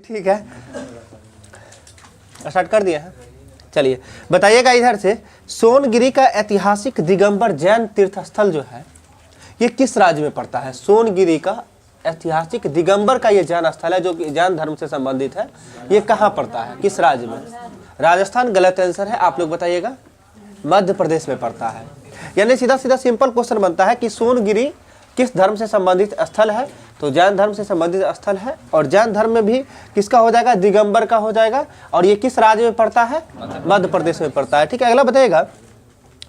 ठीक है, स्टार्ट कर दिया है। चलिए बताइएगा इधर से, सोनगिरी का ऐतिहासिक दिगंबर जैन तीर्थ स्थल जो है ये किस राज्य में पड़ता है? सोनगिरी का ऐतिहासिक दिगंबर का ये जैन स्थल है जो कि जैन धर्म से संबंधित है, ये कहाँ पड़ता है, किस राज्य में? राजस्थान गलत आंसर है, आप लोग बताइएगा। मध्य प्रदेश में पड़ता है। यानी सीधा सीधा सिंपल क्वेश्चन बनता है कि सोनगिरी किस धर्म से संबंधित स्थल है? तो जैन धर्म से संबंधित स्थल है, और जैन धर्म में भी किसका हो जाएगा? दिगंबर का हो जाएगा। और ये किस राज्य में पड़ता है? मध्य प्रदेश में पड़ता है। ठीक है, अगला बताइएगा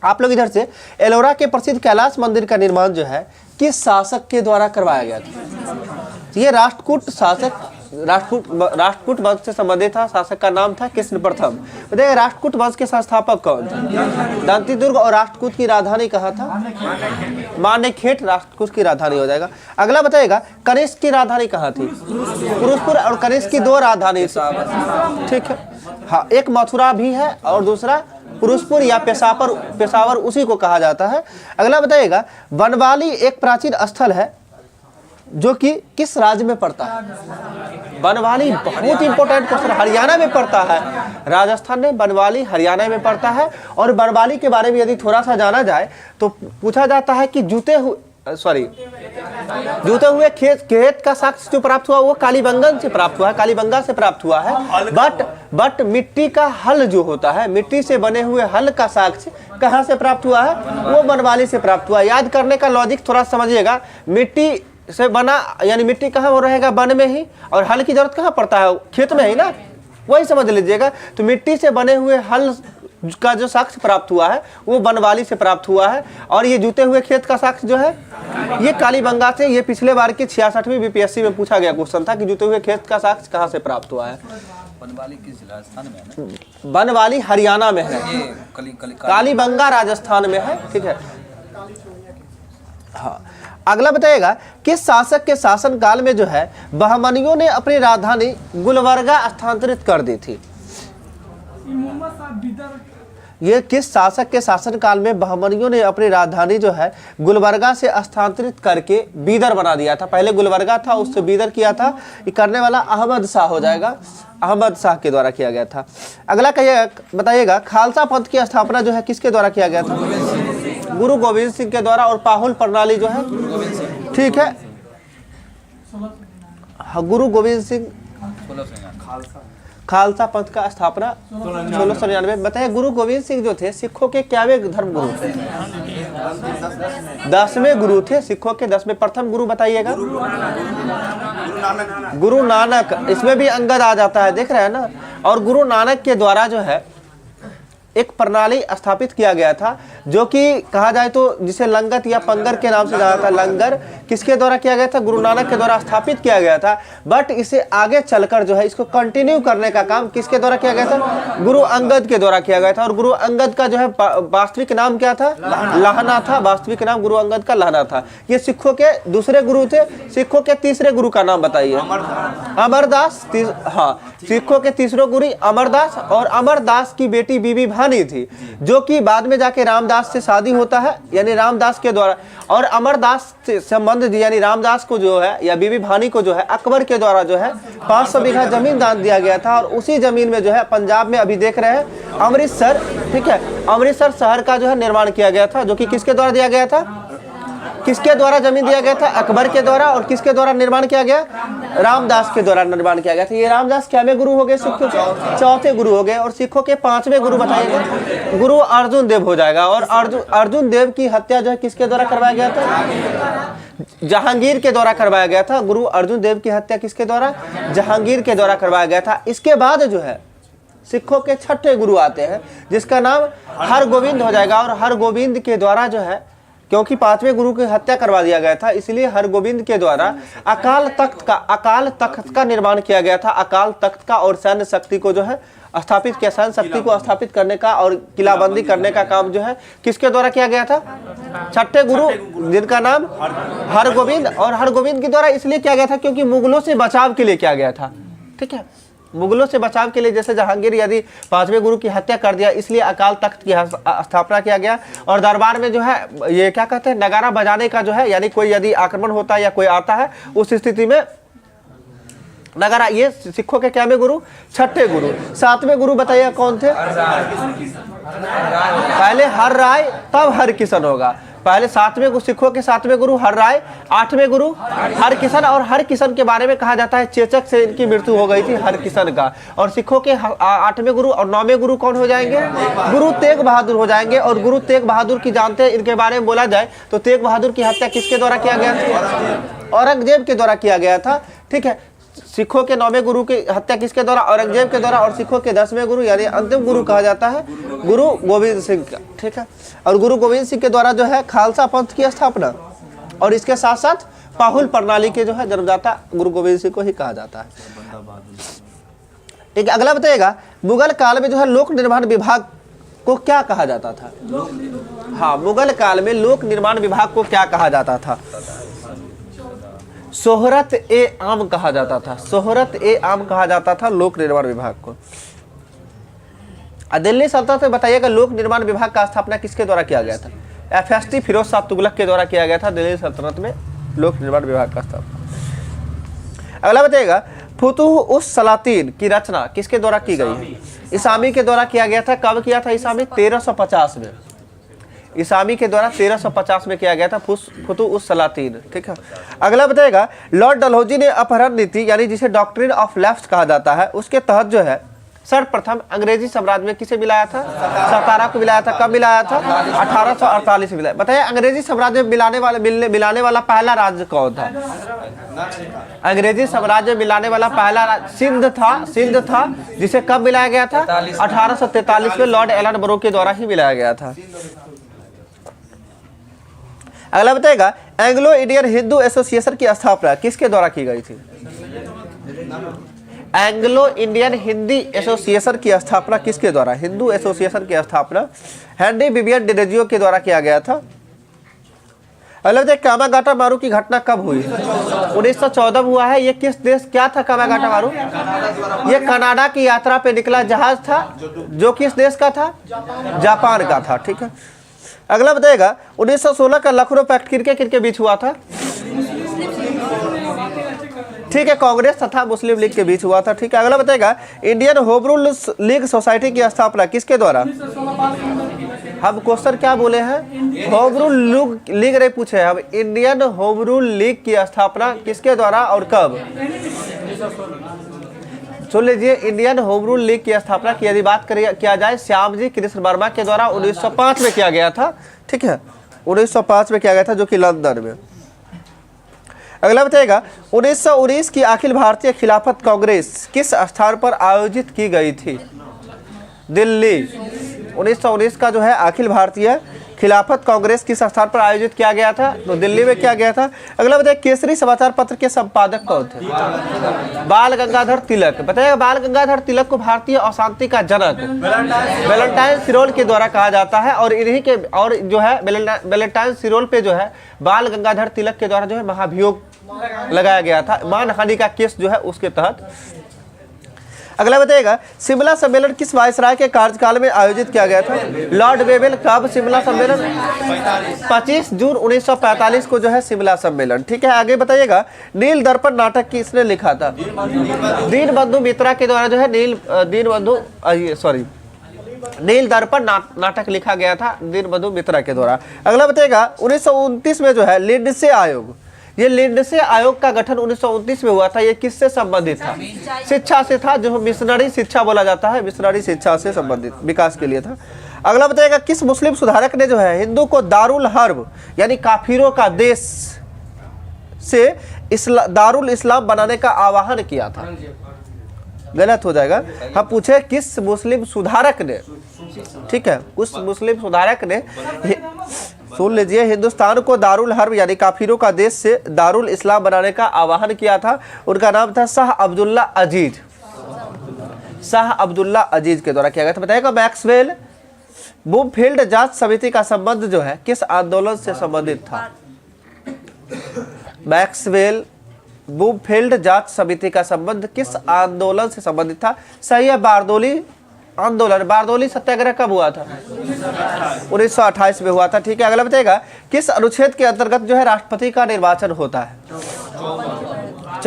आप लोग इधर से, एलोरा के प्रसिद्ध कैलाश मंदिर का निर्माण जो है किस शासक के द्वारा करवाया गया था? ये राष्ट्रकूट शासक, राष्ट्रकूट वंश से संबंधित था। शासक का नाम था कृष्ण प्रथम। बताइए राष्ट्रकूट वंश के संस्थापक कौन थे? दंतीदुर्ग। और राष्ट्रकूट की राजधानी कहाँ था? मानेखेट राष्ट्रकूट की राजधानी हो जाएगा। अगला बताइएगा कनिष्क की राजधानी कहाँ थी? पुरुषपुर। और कनिष्क की दो राजधानी, ठीक है, हाँ, एक मथुरा भी है और दूसरा पुरुषपुर या पेशावर उसी को कहा जाता है। अगला बताइएगा बनवाली एक प्राचीन स्थल है जो कि किस राज्य में पड़ता है? बनवाली बहुत इंपॉर्टेंट क्वेश्चन, हरियाणा में पड़ता है। राजस्थान में बनवाली हरियाणा में पड़ता है। और बनवाली के बारे में यदि थोड़ा सा जाना जाए तो पूछा जाता है कि जूते हुए खेत का साक्ष्य जो प्राप्त हुआ वो कालीबंगन से प्राप्त हुआ है, कालीबंगा से प्राप्त हुआ है। बट मिट्टी का हल जो होता है, मिट्टी से बने हुए हल का साक्ष्य कहाँ से प्राप्त हुआ है? वो बनवाली से प्राप्त हुआ। याद करने का लॉजिक थोड़ा समझिएगा, मिट्टी से बना यानी मिट्टी कहाँ हो रहेगा? वन में ही। और हल की जरूरत कहाँ पड़ता है? खेत में ही ना, वही समझ लीजिएगा। तो मिट्टी से बने हुए हल का जो साक्ष्य प्राप्त हुआ है वो बनवाली से प्राप्त हुआ है। और ये जुते हुए खेत का साक्ष्य जो है ये कालीबंगा से। ये पिछले बार की 66वीं बीपीएससी में पूछा गया क्वेश्चन था कि जुते हुए खेत का साक्ष्य कहाँ से प्राप्त हुआ है। बनवाली किस राजस्थान में है ना? बनवाली हरियाणा में है, कालीबंगा राजस्थान में है। ठीक है, हाँ। अगला बताइएगा किस शासक के शासन काल में जो है बहमनियों ने अपनी राजधानी गुलबर्गा स्थानांतरित कर दी थी? ये किस शासक के शासन काल में बहमनियों ने अपनी राजधानी जो है गुलबर्गा से स्थानांतरित करके बीदर बना दिया था? पहले गुलबर्गा था, उससे बीदर किया था। ये करने वाला अहमद शाह हो जाएगा, अहमद शाह के द्वारा किया गया था। अगला कहिए बताइएगा खालसा पंथ की स्थापना जो है किसके द्वारा किया गया था? गुरु गोविंद सिंह के द्वारा। और पाहुल प्रणाली जो है, ठीक है, गुरु गोविंद सिंह खालसा पंथ का स्थापना 1699। बताइए गुरु गोविंद सिंह जो थे सिखों के क्यावें धर्म गुरु थे? 10वें गुरु थे सिखों के। 10वें प्रथम गुरु बताइएगा? गुरु नानक। इसमें भी अंगद आ जाता है, देख रहे हैं ना। और गुरु नानक के द्वारा जो है एक प्रणाली स्थापित किया गया था जो कि कहा जाए तो जिसे लंगत या पंगर के नाम से जाना था। लंगर किसके द्वारा किया गया था? गुरु नानक के द्वारा स्थापित किया गया था। बट इसे आगे चलकर जो है इसको कंटिन्यू करने का काम किसके द्वारा किया गया था? गुरु अंगद के द्वारा किया गया था। और गुरु अंगद का जो है वास्तविक नाम क्या था? लाहना था। वास्तविक नाम गुरु अंगद का लाहना था। ये सिखों के दूसरे गुरु थे। सिखों के तीसरे गुरु का नाम बताइए? अमरदास। हाँ, सिखों के तीसरे गुरु अमरदास। और अमरदास की बेटी बीबी भानी थी जो कि बाद में जाके रामदास से शादी होता है, यानी रामदास के द्वारा। और अमरदास से संबंध यानी रामदास को जो है या बीबी भानी को जो है अकबर के द्वारा जो है 500 बीघा जमीन दान दिया गया था। और उसी जमीन में जो है पंजाब में अभी देख रहे हैं अमृतसर, ठीक है, अमृतसर शहर का जो है निर्माण किया गया था। जो कि किसके द्वारा दिया गया था? किसके द्वारा जमीन दिया गया था? अकबर के द्वारा। और किसके द्वारा निर्माण किया गया? रामदास के द्वारा निर्माण किया गया था। ये रामदास क्यावें गुरु हो गए? सिखों के चौथे गुरु हो गए। और सिखों के 5वें गुरु बताइएगा? गुरु अर्जुन देव हो जाएगा। और अर्जुन देव की हत्या जो है किसके द्वारा करवाया गया था? जहांगीर के द्वारा करवाया गया था। गुरु अर्जुन देव की हत्या किसके द्वारा? जहांगीर के द्वारा करवाया गया था। इसके बाद जो है सिखों के 6ठे गुरु आते हैं जिसका नाम हरगोविंद हो जाएगा। और हरगोविंद के द्वारा जो है, क्योंकि 5वें गुरु की हत्या करवा दिया गया था, इसलिए हरगोविंद के द्वारा अकाल तख्त का निर्माण किया गया था। अकाल तख्त का और सैन्य शक्ति को जो है स्थापित किया। सैन्य शक्ति को स्थापित करने का और किलाबंदी करने का काम जो है किसके द्वारा किया गया था? 6ठे गुरु जिनका नाम हरगोविंद। और हरगोविंद के द्वारा इसलिए किया गया था क्योंकि मुगलों से बचाव के लिए किया गया था। ठीक है, मुगलों से बचाव के लिए, जैसे जहांगीर यदि 5वें गुरु की हत्या कर दिया, इसलिए अकाल तख्त की स्थापना किया गया। और दरबार में जो है ये क्या कहते हैं, नगारा बजाने का जो है, यानी कोई यदि आक्रमण होता है या कोई आता है उस स्थिति में नगर ये सिखों के क्या में गुरु? छठे गुरु। सातवें गुरु बताइए कौन थे? पहले हर राय तब हर किशन होगा। पहले सातवें गुरु, सिखों के सातवें गुरु हर राय, आठवें गुरु हर किशन। और हर किशन के बारे में कहा जाता है चेचक से इनकी मृत्यु हो गई थी हर किशन का। और सिखों के आठवें गुरु और नौवें गुरु कौन हो जाएंगे? गुरु तेग बहादुर हो जाएंगे। और गुरु तेग बहादुर की जानते हैं इनके बारे में बोला जाए तो तेग बहादुर की हत्या किसके द्वारा किया गया था? औरंगजेब के द्वारा किया गया था। ठीक है, सिखों के नौवें गुरु की हत्या किसके द्वारा? औरंगजेब के द्वारा। और सिखों के 10वें गुरु यानी अंतिम गुरु कहा जाता है गुरु गोविंद सिंह का। ठीक है, और गुरु गोविंद सिंह के द्वारा जो है खालसा पंथ की स्थापना और इसके साथ साथ पाहुल प्रणाली के जो है जन्मदाता गुरु गोविंद सिंह को ही कहा जाता है। ठीक है, अगला बताइएगा मुगल काल में जो है लोक निर्माण विभाग को क्या कहा जाता था? हाँ, मुगल काल में लोक निर्माण विभाग को क्या कहा जाता था? सोहरत ए आम कहा जाता था। सोहरत ए आम कहा जाता था लोक निर्माण विभाग को। दिल्ली सल्तनत में बताइएगा लोक निर्माण विभाग का स्थापना किसके द्वारा किया गया था? FST फिरोज शाह तुगलक के द्वारा किया गया था दिल्ली सल्तनत में लोक निर्माण विभाग का स्थापना। अगला बताइएगा फुतुह उस सलातीन की रचना किसके द्वारा की गई है? इसामी के द्वारा किया गया था। कब किया था इसामी? 1350 में। इसामी के द्वारा 1350 में किया गया था फुतुह उस सलातीन। ठीक है, अगला बताएगा लॉर्ड डलहौजी ने अपहरण नीति यानी जिसे डॉक्ट्रिन ऑफ लेफ्ट कहा जाता है उसके तहत जो है सर्वप्रथम अंग्रेजी साम्राज्य में किसे मिलाया था? सतारा को मिलाया था। कब मिलाया था? 1848 में मिलाया। बताइए अंग्रेजी साम्राज्य में मिलाने वाला पहला राज्य कौन था? अंग्रेजी साम्राज्य में मिलाने वाला पहला राज्य सिंध था जिसे कब मिलाया गया था? 1843 में लॉर्ड एलन बरो के द्वारा ही मिलाया गया था। अगला बताएगा एंग्लो इंडियन हिंदू एसोसिएशन की स्थापना किसके द्वारा की गई थी? एंग्लो इंडियन हिंदी एसोसिएशन की स्थापना किसके द्वारा? हिंदू एसोसिएशन की स्थापना हेनरी विवियन डिरेजियो के द्वारा किया गया था। अगला बताइए कामागाटा मारू की घटना कब हुई? 1914 में हुआ है। ये किस देश क्या था कामागाटा मारू? ये कनाडा की यात्रा पे निकला जहाज था जो किस देश का था? जापान का था। ठीक है, अगला बताएगा 1916 का लखनऊ पैक्ट किनके बीच हुआ था? ठीक है, कांग्रेस तथा मुस्लिम लीग के बीच हुआ था। ठीक है, अगला बताएगा Indian home rule league society की स्थापना किसके द्वारा? हम क्वेश्चन क्या बोले हैं? होम रूल लीग नहीं पूछे हम। इंडियन होम रूल लीग की स्थापना किसके द्वारा और कब? सुन लीजिए, इंडियन होम रूल लीग की स्थापना की यदि बात किया जाए श्यामजी कृष्ण वर्मा के द्वारा 1905 में किया गया था। ठीक है, 1905 में किया गया था जो कि लंदन में। अगला बताइएगा 1919 की अखिल भारतीय खिलाफत कांग्रेस किस स्थान पर आयोजित की गई थी? दिल्ली। 1919 का जो है अखिल भारतीय खिलाफत कांग्रेस किस स्थान पर आयोजित किया गया था? तो दिल्ली में किया गया था। अगला बताइए केसरी समाचार पत्र के संपादक कौन थे? बाल गंगाधर तिलक। बताइएगा बाल गंगाधर तिलक को भारतीय अशांति का जनक वैलेंटाइन सिरोल के द्वारा कहा जाता है। और इन्हीं के और जो है वैलेंटाइन सिरोल पे जो है बाल गंगाधर तिलक के द्वारा जो है महाभियोग लगाया गया था मानहानि का केस जो है उसके तहत। अगला बताइएगा शिमला सम्मेलन किस वायसराय के कार्यकाल में आयोजित किया गया था? Lord Wavell. कब शिमला सम्मेलन? 25 जून 1945 को जो है शिमला सम्मेलन। ठीक है, आगे बताइएगा नील दर्पण नाटक किसने लिखा था? दीनबंधु मित्रा के द्वारा जो है नील दर्पण नाटक लिखा गया था दीनबंधु मित्रा के द्वारा। अगला बताइएगा 1929 में जो है लिंडसे आयोग, ये लिंडसे आयोग का गठन 1929 में हुआ था। ये किससे संबंधित था? शिक्षा से था, जो मिशनरी शिक्षा बोला जाता है, मिशनरी शिक्षा से संबंधित विकास के लिए था। अगला बताइएगा किस मुस्लिम सुधारक ने जो है हिंदू को दारुल हर्ब यानी काफिरों का देश से दारुल इस्लाम बनाने का आह्वान किया था? गलत हो जाएगा, हम पूछे किस मुस्लिम सुधारक ने। ठीक है, उस मुस्लिम सुधारक ने, सुन लीजिए, हिंदुस्तान को दारुल हर्ब यानी काफिरों का देश से दारुल इस्लाम बनाने का आह्वान किया था। उनका नाम था शाह अब्दुल्ला अजीज। शाह अब्दुल्ला अजीज के द्वारा किया गया था। बताइएगा मैक्सवेल बूमफील्ड जांच समिति का संबंध जो है किस आंदोलन से संबंधित था? मैक्सवेल बूमफील्ड जांच समिति का संबंध किस आंदोलन से संबंधित था? सही है, बारदोली आंदोलन। बारदोली सत्याग्रह कब हुआ था? 1928 में हुआ था। ठीक है, अगला बताइएगा किस अनुच्छेद के अंतर्गत जो है राष्ट्रपति का निर्वाचन होता है?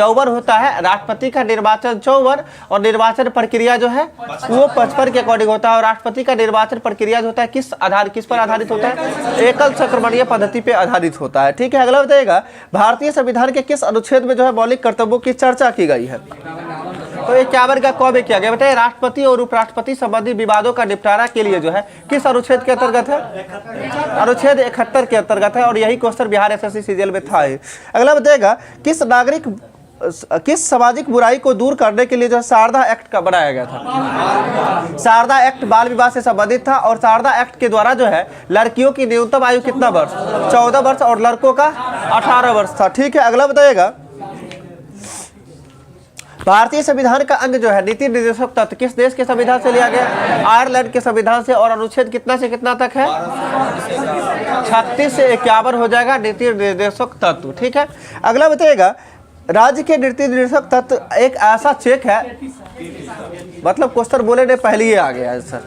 54 होता है, राष्ट्रपति का निर्वाचन 54 और निर्वाचन प्रक्रिया जो है वो 55 के अकॉर्डिंग होता है। और राष्ट्रपति का निर्वाचन प्रक्रिया जो होता है किस पर आधारित होता है? एकल संक्रमणीय पद्धति पे आधारित होता है। ठीक है, अगला बताइएगा भारतीय संविधान के किस अनुच्छेद में जो है मौलिक कर्तव्यों की चर्चा की गई है? तो 51 का क में किया गया। बताइए राष्ट्रपति और उपराष्ट्रपति संबंधी विवादों का निपटारा के लिए जो है किस अनुच्छेद के अंतर्गत है? अनुच्छेद 71 के अंतर्गत है। और यही क्वेश्चन बिहार एसएससी सीजीएल में था। अगला बताइएगा किस सामाजिक बुराई को दूर करने के लिए जो शारदा एक्ट का बनाया गया था? शारदा एक्ट बाल विवाह से संबंधित था। और शारदा एक्ट के द्वारा जो है लड़कियों की न्यूनतम आयु कितना वर्ष? 14 वर्ष और लड़कों का 18 वर्ष था। ठीक है, अगला बताइएगा भारतीय संविधान का अंग जो है नीति निर्देशक तत्व किस देश के संविधान से लिया गया? आयरलैंड के संविधान से। और अनुच्छेद कितना से कितना तक है? 36 से 51 हो जाएगा नीति निर्देशक तत्व। ठीक है, अगला बताइएगा राज्य के नीति निर्देशक तत्व एक ऐसा चेक है, मतलब क्वेश्चन बोले ने पहले ही आ गया है सर,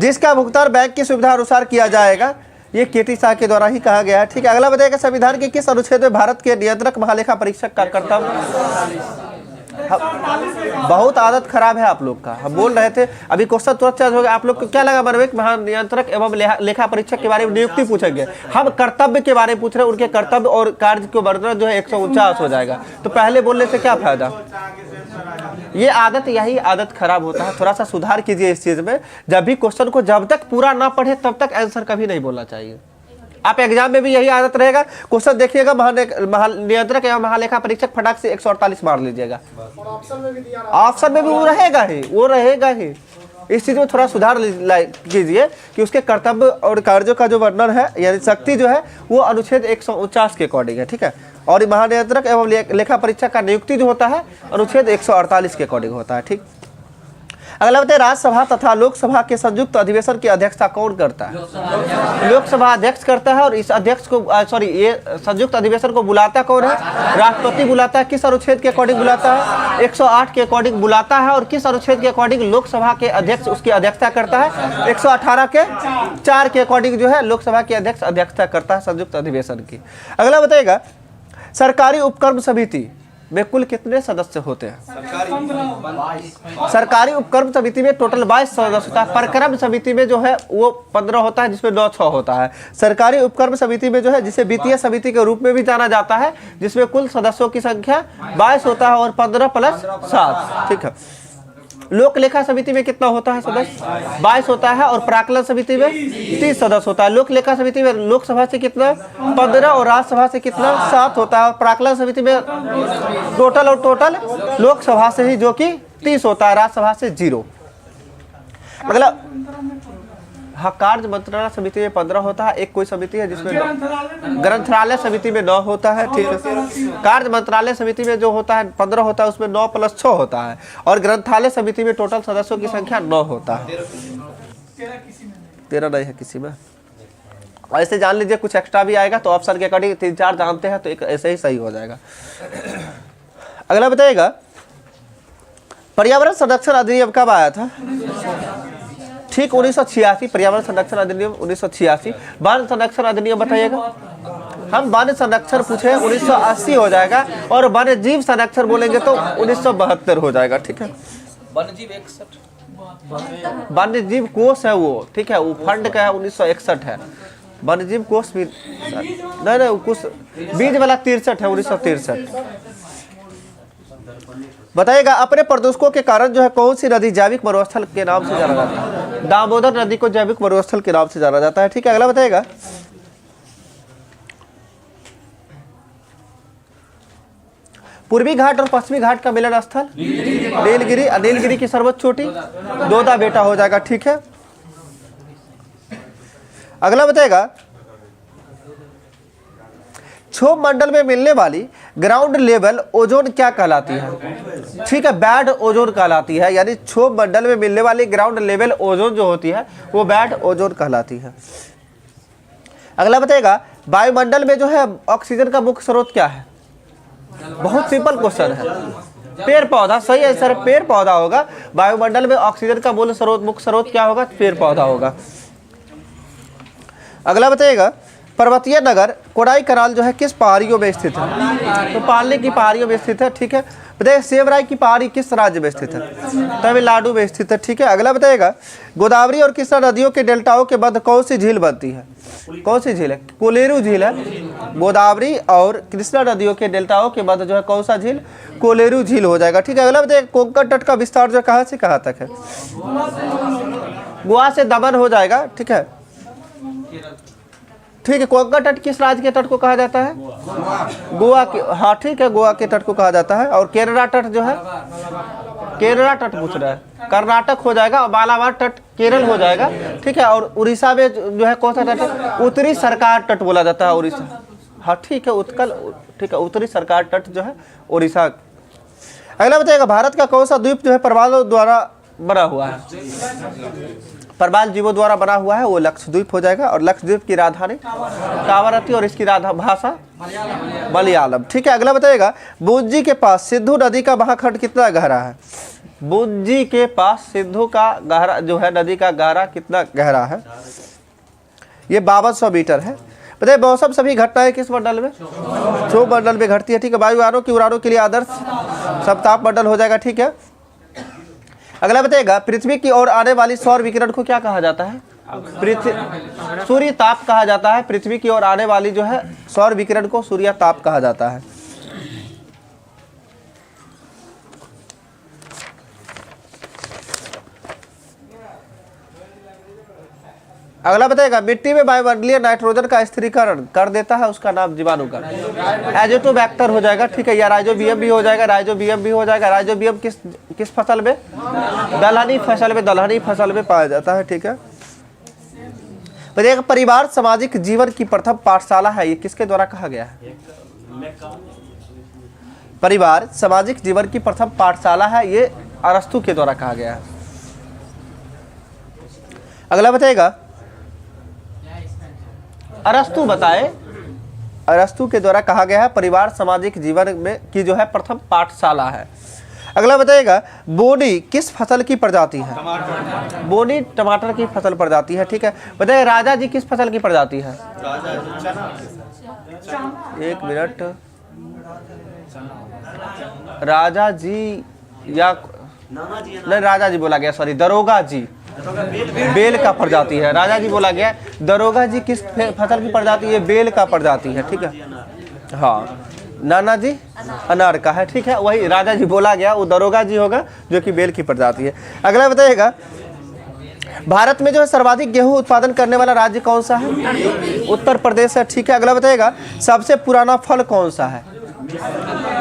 जिसका भुगतान बैंक की सुविधा अनुसार किया जाएगा। ये केटी शाह के द्वारा ही कहा गया है। ठीक है, अगला बताइएगा संविधान के किस अनुच्छेद में भारत के नियंत्रक महालेखा परीक्षक का कर्तव्य? बहुत आदत खराब है आप लोग का। हम बोल रहे थे अभी क्वेश्चन तुरंत चेंज हो गया। आप लोग को क्या लगा मनविक महानियंत्रक एवं लेखा परीक्षक के बारे में नियुक्ति पूछेंगे? हम कर्तव्य के बारे में पूछ रहे हैं। उनके कर्तव्य और कार्य को वर्णन जो है 149 हो जाएगा। तो पहले बोलने से क्या फायदा? ये आदत, यही आदत खराब होता है। थोड़ा सा सुधार कीजिए इस चीज में। जब भी क्वेश्चन को जब तक पूरा ना पढ़े तब तक आंसर कभी नहीं बोलना चाहिए। आप एग्जाम में भी यही आदत रहेगा। क्वेश्चन देखिएगा महानियंत्रक एवं महालेखा परीक्षक फटाक से 148 मार लीजिएगा। ऑप्शन में भी वो रहेगा ही। इस चीज में थोड़ा सुधार कीजिए कि उसके कर्तव्य और कार्यों का जो वर्णन है यानी शक्ति जो है वो अनुच्छेद 149 के अकॉर्डिंग है। ठीक है, और महानियंत्रक एवं लेखा परीक्षक का नियुक्ति जो होता है अनुच्छेद 148 के अकॉर्डिंग होता है। ठीक, अगला बताइए राज्यसभा तथा लोकसभा के संयुक्त अधिवेशन की अध्यक्षता कौन करता है? लोकसभा अध्यक्ष करता है। और इस अध्यक्ष को ये संयुक्त अधिवेशन को बुलाता कौन है? राष्ट्रपति बुलाता है। किस अनुच्छेद के अकॉर्डिंग बुलाता है? 108 के अकॉर्डिंग बुलाता है। और किस अनुच्छेद के अकॉर्डिंग लोकसभा के अध्यक्ष उसकी अध्यक्षता करता है? 118 के 4 के अकॉर्डिंग जो है लोकसभा के अध्यक्ष अध्यक्षता करता है संयुक्त अधिवेशन की। अगला बताइएगा सरकारी उपक्रम समिति में कुल कितने सदस्य होते हैं? सरकारी उपक्रम समिति में टोटल 22 सदस्य होता है। प्रक्रम समिति में जो है वो 15 होता है, जिसमें 9-6 होता है। सरकारी उपक्रम समिति में जो है जिसे वित्तीय समिति के रूप में भी जाना जाता है, जिसमें कुल सदस्यों की संख्या 22 होता है और 15 + 7। ठीक है, लोक लेखा समिति में कितना होता है सदस्य? 22 होता है। और प्राक्कलन समिति में 30 सदस्य होता है। लोक लेखा समिति में लोकसभा से कितना? 15 और राज्यसभा से कितना? 7 होता है। और प्राक्कलन समिति में टोटल लोकसभा से ही जो कि 30 होता है, राज्यसभा से 0। मतलब हाँ, कार्य मंत्रालय समिति में 15 होता है। एक कोई समिति है जिसमें ग्रंथालय समिति में 9 होता है। ठीक है, कार्य मंत्रालय समिति में जो होता है 15 होता है, उसमें 9 + 6 होता है। और ग्रंथालय समिति में टोटल सदस्यों की संख्या 9 होता है। 13 नहीं है किसी में। ऐसे जान लीजिए, कुछ एक्स्ट्रा भी आएगा तो ऑप्शन के अकॉर्डिंग 3-4 जानते हैं तो एक ऐसे ही सही हो जाएगा। अगला बताइएगा पर्यावरण संरक्षण अधिनियम कब आया था? ठीक 1986। पर्यावरण संरक्षण अधिनियम 1986। वन संरक्षण अधिनियम बताइएगा। हम वन संरक्षण पूछे 1980 हो जाएगा। और वन्य जीव संरक्षण बोलेंगे तो 1972 हो जाएगा। ठीक है, वन्य जीव कोष है वो। ठीक है, वो फंड का है 1961 है। वन्य जीव कोष भी नहीं कुछ बीज वाला 63 है 1963। बताइएगा अपने प्रदूषकों के कारण जो है कौन सी नदी जैविक मरुस्थल के नाम से जाना जाता है? दामोदर नदी को जैविक मरुस्थल के नाम से जाना जाता है। ठीक है, अगला बताइएगा पूर्वी घाट और पश्चिमी घाट का मिलन स्थल? नीलगिरी। नीलगिरी की सर्वोच्च चोटी दोदा बेटा हो जाएगा। ठीक है, अगला बताइएगा क्षोभ मंडल में मिलने वाली ग्राउंड लेवल ओजोन क्या कहलाती है? ठीक है, बैड ओजोन कहलाती है। यानी क्षोभ मंडल में मिलने वाली ग्राउंड लेवल ओजोन जो होती है वो बैड ओजोन कहलाती है। अगला बताइएगा वायुमंडल में जो है ऑक्सीजन का मुख्य स्रोत क्या है? बहुत सिंपल क्वेश्चन है। पेड़ पौधा। सही आंसर पेड़ पौधा होगा। वायुमंडल में ऑक्सीजन का मुख्य स्रोत क्या होगा? पेड़ पौधा होगा। अगला बताइएगा पर्वतीय नगर कोडाई कनाल जो है किस पहाड़ियों में स्थित है? तो पाली की पहाड़ियों में स्थित है, ठीक है। बताइए सेवराई की पहाड़ी किस राज्य में स्थित है? तमिलनाडु में स्थित है, ठीक है। अगला बताइएगा गोदावरी और कृष्णा नदियों के डेल्टाओं के मध्य कौन सी झील बनती है? कौन सी झील है? कोलेरू झील है। गोदावरी और कृष्णा नदियों के डेल्टाओं के मध्य जो है कौन सा झील? कोलेरू झील हो जाएगा, ठीक है। अगला बताइए कोंकण तट का विस्तार जो कहाँ से कहाँ तक है? गोवा से दमन हो जाएगा, ठीक है। ठीक है, कोंकण तट किस राज्य के तट को कहा जाता है? गोवा के, हाँ ठीक है, गोवा के तट को कहा जाता है। और केरला तट जो है, केरला तट पूछ रहा है, कर्नाटक हो जाएगा। और मालाबार तट केरल हो जाएगा, ठीक है। और उड़ीसा में जो है कौन सा तट है? उत्तरी सरकार तट बोला जाता है उड़ीसा, हाँ ठीक है। उत्कल, ठीक है, उत्तरी सरकार तट जो है उड़ीसा। अगला बताइएगा भारत का कौन सा द्वीप जो है प्रवालों द्वारा बना हुआ है? प्रवाल जीवों द्वारा बना हुआ है, वो लक्षद्वीप हो जाएगा। और लक्षद्वीप की राजधानी कावरत्ती और इसकी राधा भाषा मलयालम, ठीक है। अगला बताइएगा बुज्जी के पास सिंधु नदी का महाखंड कितना गहरा है? बुज्जी के पास सिंधु का गहरा जो है नदी का गहरा कितना गहरा है? ये 5200 मीटर है। बताइए मौसम सभी घटनाएं किस मंडल में? क्षोभ मंडल में घटती है, ठीक है। वायुयानों की उड़ानों के लिए आदर्श समताप मंडल हो जाएगा, ठीक है। अगला बताइएगा पृथ्वी की ओर आने वाली सौर विकिरण को क्या कहा जाता है? सूर्य ताप कहा जाता है। पृथ्वी की ओर आने वाली जो है सौर विकिरण को सूर्य ताप कहा जाता है। अगला बताएगा मिट्टी में वायुमंडलीय नाइट्रोजन का स्थिरीकरण कर देता है, उसका नाम जीवाणु का एजोटोबैक्टर हो जाएगा, ठीक है। या राइजोबियम भी हो जाएगा, राइजोबियम भी हो जाएगा। राइजोबियम किस फसल में? दलहनी फसल में, दलहनी फसल में पाया जाता है, ठीक है। बताइएगा परिवार सामाजिक जीवन की प्रथम पाठशाला है, ये किसके द्वारा कहा गया है? परिवार सामाजिक जीवन की प्रथम पाठशाला है, ये अरस्तु के द्वारा कहा गया है। अगला बताइएगा अरस्तु बताए, अरस्तु के द्वारा कहा गया है परिवार सामाजिक जीवन में की जो है प्रथम पाठशाला है। अगला बताइएगा बोनी किस फसल की प्रजाति है? बोनी टमाटर की फसल प्रजाति है, ठीक है। बताइए राजा जी किस फसल की प्रजाति है? एक मिनट, राजा जी या नहीं, राजा जी बोला गया, सॉरी, दरोगा जी बेल का प्रजाति है। राजा जी बोला गया, दरोगा जी किस फसल की प्रजाति है? बेल का प्रजाति है, ठीक है। हाँ, नाना जी अनार का है, ठीक है। वही राजा जी बोला गया, वो दरोगा जी होगा जो कि बेल की प्रजाति है। अगला बताइएगा भारत में जो है सर्वाधिक गेहूं उत्पादन करने वाला राज्य कौन सा है? उत्तर प्रदेश है, ठीक है। अगला बताइएगा सबसे पुराना फल कौन सा है?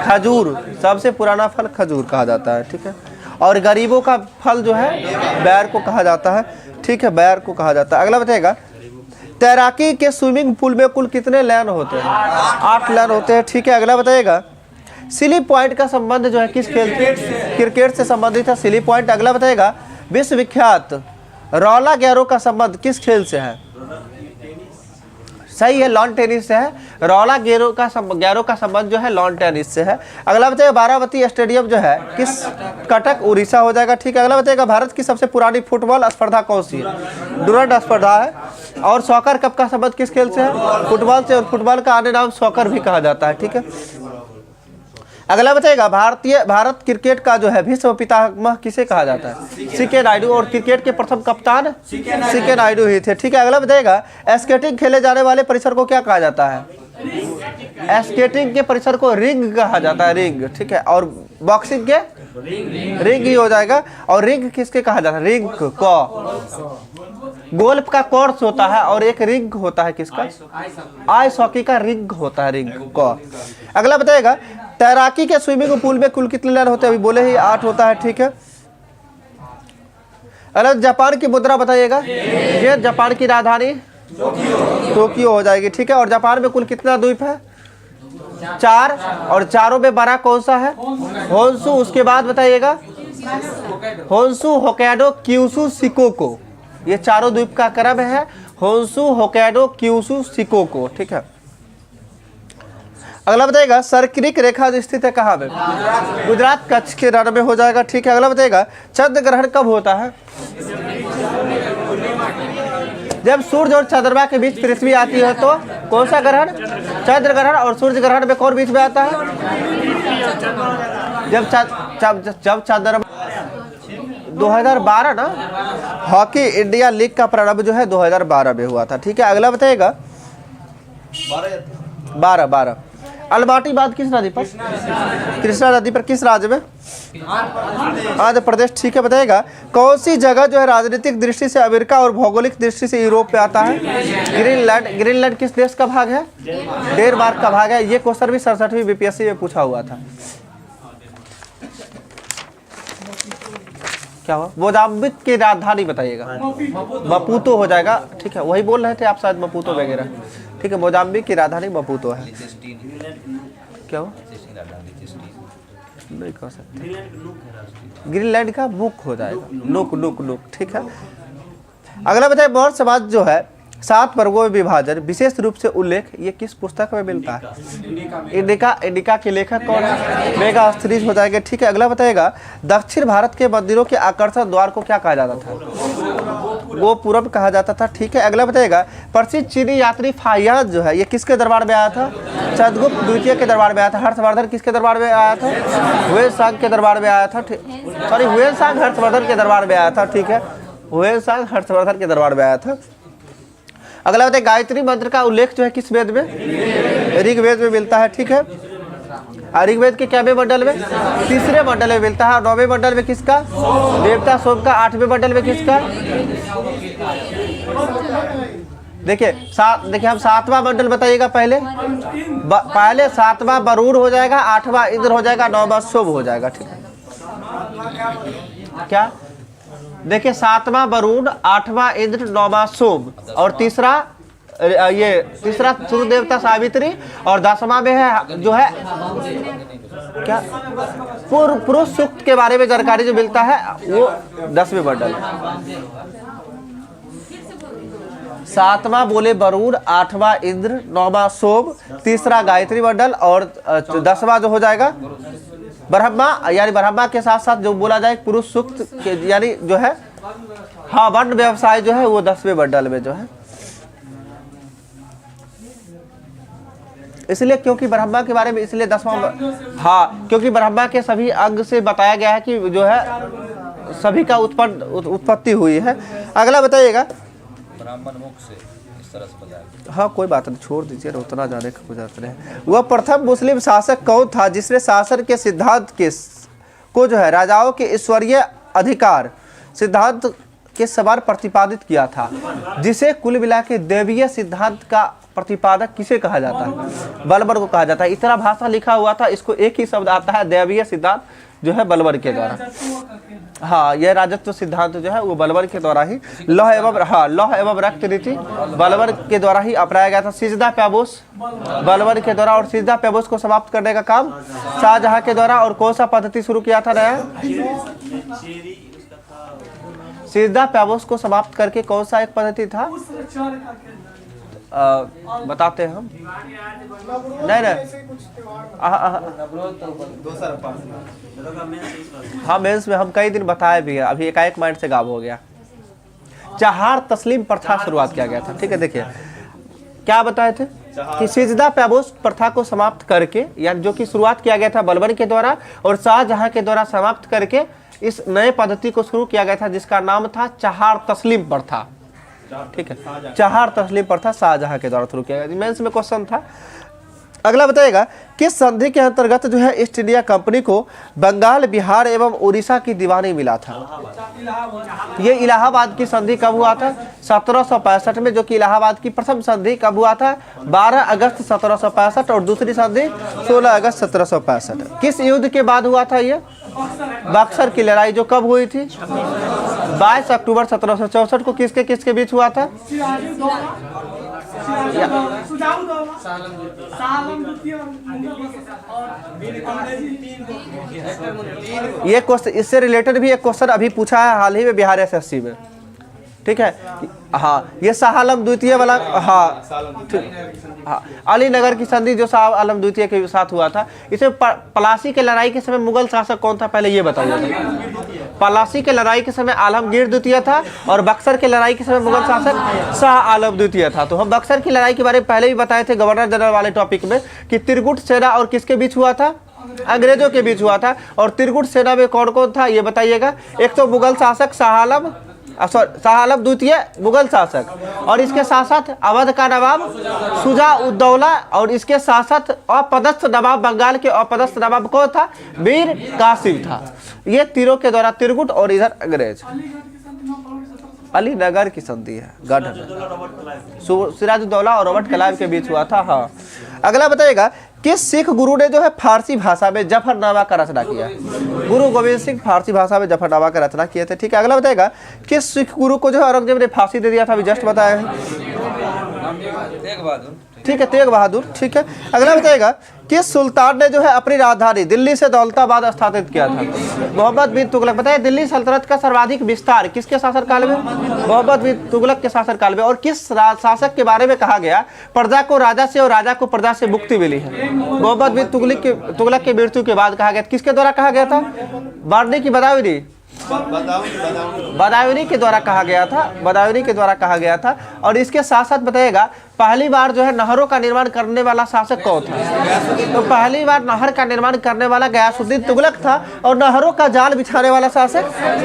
खजूर, सबसे पुराना फल खजूर कहा जाता है, ठीक है। और गरीबों का फल जो है बैर को कहा जाता है, ठीक है, बैर को कहा जाता है। अगला बताइएगा तैराकी के स्विमिंग पूल में कुल कितने लेन होते हैं? 8 लेन होते हैं, ठीक है। अगला बताइएगा सिली पॉइंट का संबंध जो है किस खेल से? क्रिकेट से संबंधित है सिली पॉइंट। अगला बताइएगा विश्वविख्यात रौला गैरो का संबंध किस खेल से है? सही है, लॉन टेनिस से है। रौला गैरो का संबंध जो है लॉन टेनिस से है। अगला बताइए बारावती स्टेडियम जो है किस? कटक उड़ीसा हो जाएगा, ठीक है। अगला बताइएगा भारत की सबसे पुरानी फुटबॉल स्पर्धा कौन सी है? डुरंड स्पर्धा है। और सॉकर कप का संबंध किस खेल से है? फुटबॉल से। और फुटबॉल का अन्य नाम सॉकर भी कहा जाता है, ठीक है। अगला बताइएगा भारत क्रिकेट का जो है विश्व पितामह किसे कहा जाता है? सीके नायडू। और क्रिकेट के प्रथम कप्तान सीके नायडू ही थे, ठीक है। अगला बताइएगा स्केटिंग खेले जाने वाले परिसर को क्या कहा जाता है? स्केटिंग के परिसर को रिंग कहा जाता है, रिंग, ठीक है। और बॉक्सिंग के रिंग ही हो जाएगा। और रिंग किसके कहा जाता है? रिंग को। गोल्फ का कोर्स होता है और एक रिंग होता है किसका? आइस हॉकी का रिंग होता है, रिंग को। अगला बताइएगा तैराकी के स्विमिंग पूल में कुल कितने लेन होते हैं? अभी बोले ही 8 होता है, ठीक है। अगला जापान की मुद्रा बताइएगा। ये जापान की राजधानी टोक्यो हो जाएगी, ठीक है। और जापान में कुल कितना द्वीप है? 4। और चारों में बड़ा कौन सा है? होन्शु। उसके बाद बताइएगा होन्शु, होक्काइडो, क्यूशु, शिकोको, ये चारों द्वीप का क्रम है। होन्शु, होक्काइडो, क्यूशु, शिकोको, ठीक है। अगला बताइएगा सर्करिक रेखा स्थित है कहाँ में? गुजरात, कच्छ के रण में हो जाएगा, ठीक है। अगला बताइएगा चंद्र ग्रहण कब होता है? जब सूर्य और चंद्रमा के बीच पृथ्वी आती है तो कौन सा ग्रहण? चंद्र ग्रहण। और सूर्य ग्रहण में कौन बीच में आता है? जब चंद्रमा 2012 ना, हॉकी इंडिया लीग का प्रारंभ जो है 2012 में हुआ था। ठीक है, अगला बताइएगा 12 अलमाटी बांध किस नदी पर? कृष्णा नदी पर। किस राज्य में? आंध्र प्रदेश। ठीक है, बताइएगा कौन सी जगह जो है राजनीतिक दृष्टि से अमेरिका और भौगोलिक दृष्टि से यूरोप में आता है? ग्रीनलैंड। ग्रीनलैंड किस देश का भाग है? डेनमार्क का भाग है। ये क्वेश्चन भी 67वीं बीपीएससी में पूछा हुआ था। क्या हुआ? मोजाम्बिक की राजधानी बताइएगा। मपूतो हो जाएगा। ठीक है, वही बोल रहे थे आप शायद, मपूतो वगैरह। ठीक है, मोजाम्बिक की राजधानी मपूतो है। क्या हुआ? नहीं कह सकते। ग्रीनलैंड का मुख हो जाएगा, नुक। ठीक है, अगला बताइए मौर्य समाज जो है 7 वर्गों में विभाजन विशेष रूप से उल्लेख ये किस पुस्तक में मिलता है? इंडिका के लेखक कौन है? मेगास्थनीज हो जाएंगे। ठीक है, अगला बताइएगा दक्षिण भारत के मंदिरों के आकर्षण द्वार को क्या कहा जाता था? गोपुरम कहा जाता था। ठीक है, अगला बताइएगा प्रसिद्ध चीनी यात्री फाहियान जो है ये किसके दरबार में आया था? चंद्रगुप्त द्वितीय के दरबार में आया था। हर्षवर्धन किसके दरबार में आया था? हुएन के दरबार में आया था। सॉरी, हुएन हर्षवर्धन के दरबार में आया था। ठीक है, हुएन हर्षवर्धन के दरबार में आया था। अगला बताइए गायत्री मंत्र का उल्लेख जो है किस वेद में? ऋग्वेद में मिलता है। ठीक है, ऋग्वेद के क्या मंडल में? 3रे मंडल में मिलता है। 9वें मंडल में किसका? देवता सोम का। 8वें मंडल में किसका? देखिए हम 7वां मंडल बताइएगा पहले। पहले 7वां वरुण हो जाएगा, 8वां इंद्र हो जाएगा, 9वां सोम हो जाएगा। ठीक है, क्या देखिए 7वां वरुण, 8वां इंद्र, 9वां सोम और तीसरा सूर्य देवता सावित्री और 10वां में है जो है क्या? पुरुष सूक्त के बारे में जानकारी जो मिलता है वो 10वें मंडल। 7वां बोले वरुण, 8वां इंद्र, 9वां सोम, तीसरा गायत्री मंडल और 10वां जो हो जाएगा ब्रह्मा। यानी ब्रह्मा के साथ साथ जो बोला जाए पुरुष सूक्त यानी जो है हाँ वर्ण व्यवसाय जो है वो 10वें मंडल में जो है। इसलिए क्योंकि ब्रह्मा के बारे में इसलिए 10वां, हाँ क्योंकि ब्रह्मा के सभी अंग से बताया गया है कि जो है सभी का उत्पत्ति हुई है। अगला बताइएगा ब्राह्मण मुख से इस तरह से बताया। हाँ कोई बात नहीं, छोड़ दीजिए, उतना जाने का गुजरते रहे। वह प्रथम मुस्लिम शासक कौन था जिसने शासन के सिद्धांत को जो है राजाओं के ईश्वरीय अधिकार सिद्धांत के समान प्रतिपादित किया था, जिसे कुल मिला के देवीय सिद्धांत का प्रतिपादक किसे कहा जाता है? बलबर को कहा जाता है। इतना भाषा लिखा हुआ था, इसको एक ही शब्द आता है देवीय सिद्धांत जो है बलबर के द्वारा। हाँ यह राजत्व सिद्धांत जो है वो बलबर के द्वारा ही लौह एवं रक्त रीति बलबर के द्वारा ही अपनाया गया था। सिजदा पैबोस बलबर के द्वारा और सिजदा पैबोस को समाप्त करने का काम शाहजहां के द्वारा। और कौन सा पद्धति शुरू किया था नया? सिजदा पैबोस को समाप्त करके कौन सा एक पद्धति था बताते हैं हम। हाँ मेंस में हम कई दिन बताए भी है, अभी एकाएक माइंड से गायब हो गया। चहार तस्लीम प्रथा शुरुआत किया गया था। ठीक है, देखिए क्या बताए थे कि सिजदा पैबोस प्रथा को समाप्त करके यानी जो कि शुरुआत किया गया था बलबर के द्वारा और शाहजहां के द्वारा समाप्त करके इस नए पद्धति को शुरू किया गया था जिसका नाम था चहार तस्लीम प्रथा। ठीक है, चहार तस्लीम प्रथा शाहजहां के द्वारा शुरू किया गया। मेंस में क्वेश्चन था। अगला बताएगा किस संधि के अंतर्गत जो है ईस्ट इंडिया कंपनी को बंगाल, बिहार एवं उड़ीसा की दीवानी मिला था? ये इलाहाबाद की संधि कब हुआ था? 1765 में, जो कि इलाहाबाद की प्रथम संधि कब हुआ था? 12 अगस्त 1765 और दूसरी संधि 16 अगस्त 1765। किस युद्ध के बाद हुआ था ये? बक्सर की लड़ाई जो कब हुई थी? 22 अक्टूबर 1764 को। किसके किसके बीच हुआ था? ये क्वेश्चन इससे रिलेटेड भी एक क्वेश्चन अभी पूछा है हाल ही में बिहार एसएससी में। ठीक है। हाँ, ये शाह आलम द्वितीय वाला, हाँ हाँ, अली नगर की संधि जो शाह आलम द्वितीय के साथ हुआ था, इसमें पलासी के लड़ाई के समय मुगल शासक कौन था, पहले ये बताइए। पलासी के लड़ाई के समय आलमगीर द्वितीय था और बक्सर के लड़ाई के समय मुगल शासक शाह आलम द्वितीय था। तो हम बक्सर की लड़ाई के बारे में पहले ही बताए थे गवर्नर जनरल वाले टॉपिक में कि त्रिगुट सेना और किसके बीच हुआ था, अंग्रेजों के बीच हुआ था। और त्रिगुट सेना में कौन कौन था ये बताइएगा। एक तो मुगल शासक शाह आलम द्वितीय मुगल शासक, और इसके साथ साथ अवध का नवाब शुजा उद्दौला, और इसके साथ साथ अपदस्थ नवाब, बंगाल के अपदस्थ नवाब कौन था, मीर कासिम था। ये तीनों के द्वारा त्रिगुट और इधर अंग्रेज। अलीनगर की संधि है गढ़ में, सिराजुद्दौला और रॉबर्ट क्लाइव के बीच हुआ था। हाँ, अगला बताइएगा किस सिख गुरु ने जो है फारसी भाषा में जफरनामा का रचना किया। गुरु गोविंद सिंह फारसी भाषा में जफरनामा का रचना किए थे। ठीक है, अगला बताएगा किस सिख गुरु को जो है औरंगजेब ने फांसी दे दिया था, अभी जस्ट बताया है। ठीक है, तेग बहादुर। ठीक है, अगला बताएगा किस सुल्तान ने जो है अपनी राजधानी दिल्ली से दौलताबाद स्थापित किया था। मोहम्मद बिन तुगलक। बताइए दिल्ली सल्तनत का सर्वाधिक विस्तार किसके शासनकाल में, मोहम्मद बिन तुगलक के शासनकाल में। और किस शासक के बारे में कहा गया प्रजा को राजा से और राजा को प्रजा से मुक्ति मिली है। मोहम्मद बिन तुगलक के मृत्यु के बाद कहा गया, किसके द्वारा कहा गया था, बार्नी की बदायूनी के द्वारा कहा गया था, बदायूनी के द्वारा कहा गया था। और इसके साथ साथ बताइएगा पहली बार जो है नहरों का निर्माण करने वाला शासक कौन था। तो पहली बार नहर का निर्माण करने वाला गयासुद्दीन तुगलक था, और नहरों का जाल बिछाने वाला शासक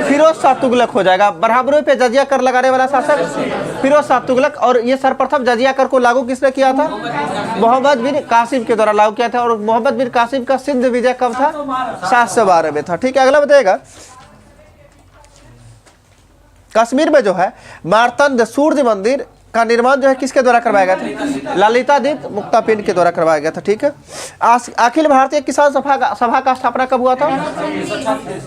फिरोज शाह तुगलक हो जाएगा। ब्राह्मणों पे जजिया कर लगाने वाला शासक फिरोज शाह तुगलक। और ये सर्वप्रथम जजिया कर को लागू किसने किया था, मोहम्मद बिन कासिम के द्वारा लागू किया था। और मोहम्मद बिन कासिम का सिंध विजय कब था, 712 में था। ठीक है, अगला बताइएगा कश्मीर में जो है मार्तंड सूर्य मंदिर का निर्माण जो है किसके द्वारा करवाया गया था, ललितादित्य मुक्तापिंड के द्वारा करवाया गया था। ठीक है, अखिल भारतीय किसान सभा का स्थापना कब हुआ था,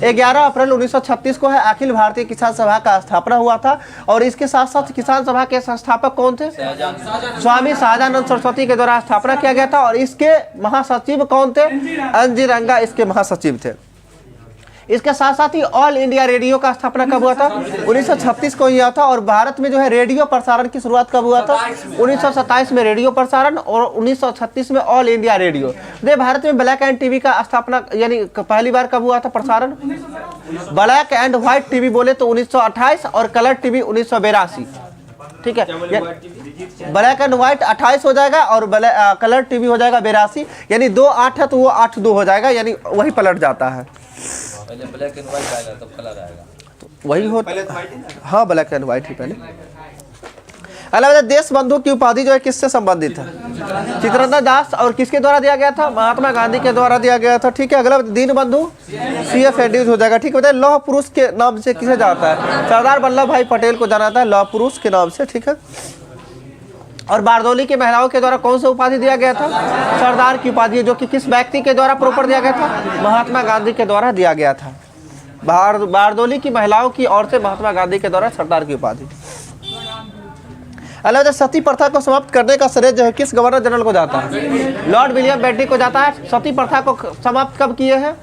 11 अप्रैल 1936 को है अखिल भारतीय किसान सभा का स्थापना हुआ था। और इसके साथ साथ किसान सभा के संस्थापक कौन थे, स्वामी शाहजानंद सरस्वती के द्वारा स्थापना किया गया था। और इसके महासचिव कौन थे, अंजीरंगा इसके महासचिव थे। इसके साथ साथ ही ऑल इंडिया रेडियो का स्थापना कब हुआ था, 1936 को हुआ था। और भारत में जो है रेडियो प्रसारण की शुरुआत कब हुआ था, 1927 में रेडियो प्रसारण, और 1936 में ऑल इंडिया रेडियो। तो भारत में ब्लैक एंड टीवी का स्थापना यानी पहली बार कब हुआ था प्रसारण, ब्लैक एंड व्हाइट टीवी बोले तो 1928 और कलर टीवी 1982। ठीक है, ब्लैक एंड व्हाइट 28 हो जाएगा और कलर टीवी हो जाएगा 82, यानी 2-8 है तो वो 8-2 हो जाएगा, यानी वही पलट जाता है। पहले ब्लैक एंड व्हाइट आएगा तब कलर आएगा, तो वही हो। हाँ, ब्लैक एंड व्हाइट ही पहले। अलग देश बंधु की उपाधि जो है किससे संबंधित है, चित्ररंजन दास। और किसके द्वारा दिया गया था, महात्मा गांधी के द्वारा दिया गया था। ठीक है, अगला दीन बंधु CF एंड्रूज हो जाएगा। ठीक है, बताइए लौह पुरुष के नाम से किसे जाता है, सरदार वल्लभ भाई पटेल को जाना था लौह पुरुष के नाम से। ठीक है, और बारदौली की महिलाओं के द्वारा कौन सी उपाधि दिया गया था, सरदार की उपाधि, जो कि किस व्यक्ति के द्वारा प्रॉपर दिया गया था, महात्मा गांधी के द्वारा दिया गया था। बारदौली की महिलाओं की ओर से महात्मा गांधी के द्वारा सरदार की उपाधि। अलग सती प्रथा को समाप्त करने का श्रेय जो है किस गवर्नर जनरल को जाता है, लॉर्ड विलियम बेंटिक को जाता है। सती प्रथा को समाप्त कब किए हैं,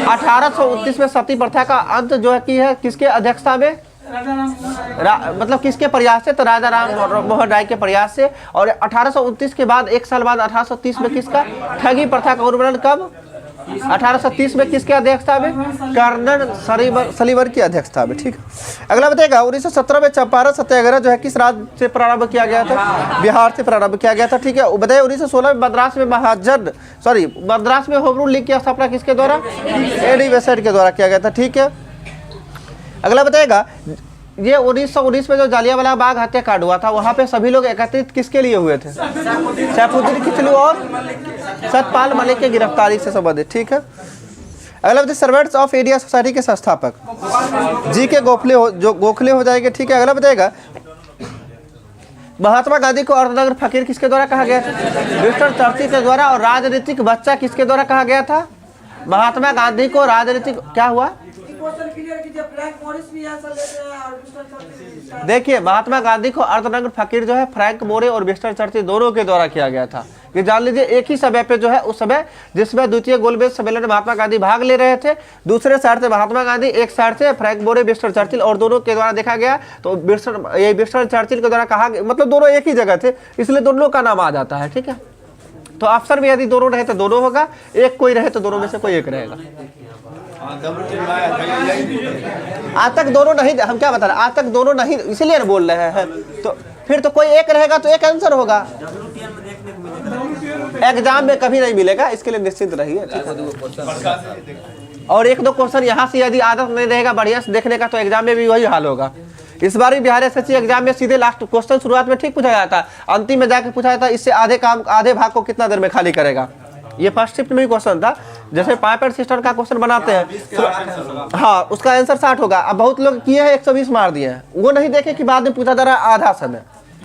1829 में सती प्रथा का अंत जो है की है किसके अध्यक्षता में, मतलब किसके प्रयास से, तो राजा राम मोहन राय के प्रयास से। और 1829 के बाद 1 साल बाद 1830 में किसका, ठगी प्रथा का उन्मूलन कब, 1830 में किसके अध्यक्षता में, कर्नल सलीवर की अध्यक्षता में। ठीक, अगला बताएगा 1917 में चंपारण सत्याग्रह जो है किस राज्य से प्रारंभ किया गया था, बिहार से प्रारंभ किया गया था। ठीक है, बताइए 1916 में मद्रास में होम रूल लीग की स्थापना किसके द्वारा, एडी वेसेंट के द्वारा किया गया था। ठीक है, अगला बताएगा ये 1919 में जो जालियांवाला बाग हत्याकांड हुआ था वहां पे सभी लोग एकत्रित किसके लिए हुए थे, सैफुद्दीन किचलू और सतपाल मलिक के गिरफ्तारी से संबंधित। ठीक है, अगला बताइए सर्वेंट्स ऑफ इंडिया सोसाइटी के संस्थापक GK गोखले हो जाएंगे। ठीक है, अगला बताएगा महात्मा गांधी को अर्धनग्न फकीर किसके द्वारा कहा गया था, विंस्टन चर्चिल के द्वारा। और राजनीतिक बच्चा किसके द्वारा कहा गया था, महात्मा गांधी को राजनीतिक क्या हुआ, देखिए महात्मा गांधी को अर्धनग्न फकीर जो है फ्रैंक मोरे और विंस्टन चर्चिल दोनों के द्वारा किया गया था। ये जान लीजिए एक ही समय पे जो है उस समय जिसमें द्वितीय गोलमेज सम्मेलन में महात्मा गांधी भाग ले रहे थे, दूसरे साइड से महात्मा गांधी, एक साइड से फ्रैंक मोरे, विंस्टन चर्चिल, और दोनों के द्वारा देखा गया तो विंस्टन चर्चिल के द्वारा कहा, मतलब दोनों एक ही जगह थे, इसलिए दोनों का नाम आ जाता है। ठीक है, तो ऑप्शन में यदि दोनों रहे तो दोनों होगा, एक कोई रहे तो दोनों में से कोई एक रहेगा। आज तक दोनों नहीं, हम क्या बता रहे हैं, आज तक दोनों नहीं इसलिए बोल रहे हैं, तो फिर तो कोई एक रहेगा तो एक आंसर होगा। एग्जाम में कभी नहीं मिलेगा, इसके लिए निश्चिंत रहिए। और एक दो क्वेश्चन यहाँ से यदि आदत नहीं रहेगा बढ़िया से देखने का तो एग्जाम में भी वही हाल होगा। इस बार भी बिहार एसएससी एग्जाम में सीधे लास्ट क्वेश्चन शुरुआत में ठीक पूछा जाता है, अंतिम में जाके पूछा जाता है इससे आधे भाग को कितना देर में खाली करेगा। ये फर्स्ट शिफ्ट में ही क्वेश्चन था, जैसे पाइप एंड सिस्टम का क्वेश्चन बनाते हैं, हाँ उसका आंसर 60 होगा। अब बहुत लोग किए हैं 120 मार दिए हैं, वो नहीं देखे कि बाद में पूछा जा रहा है आधा समय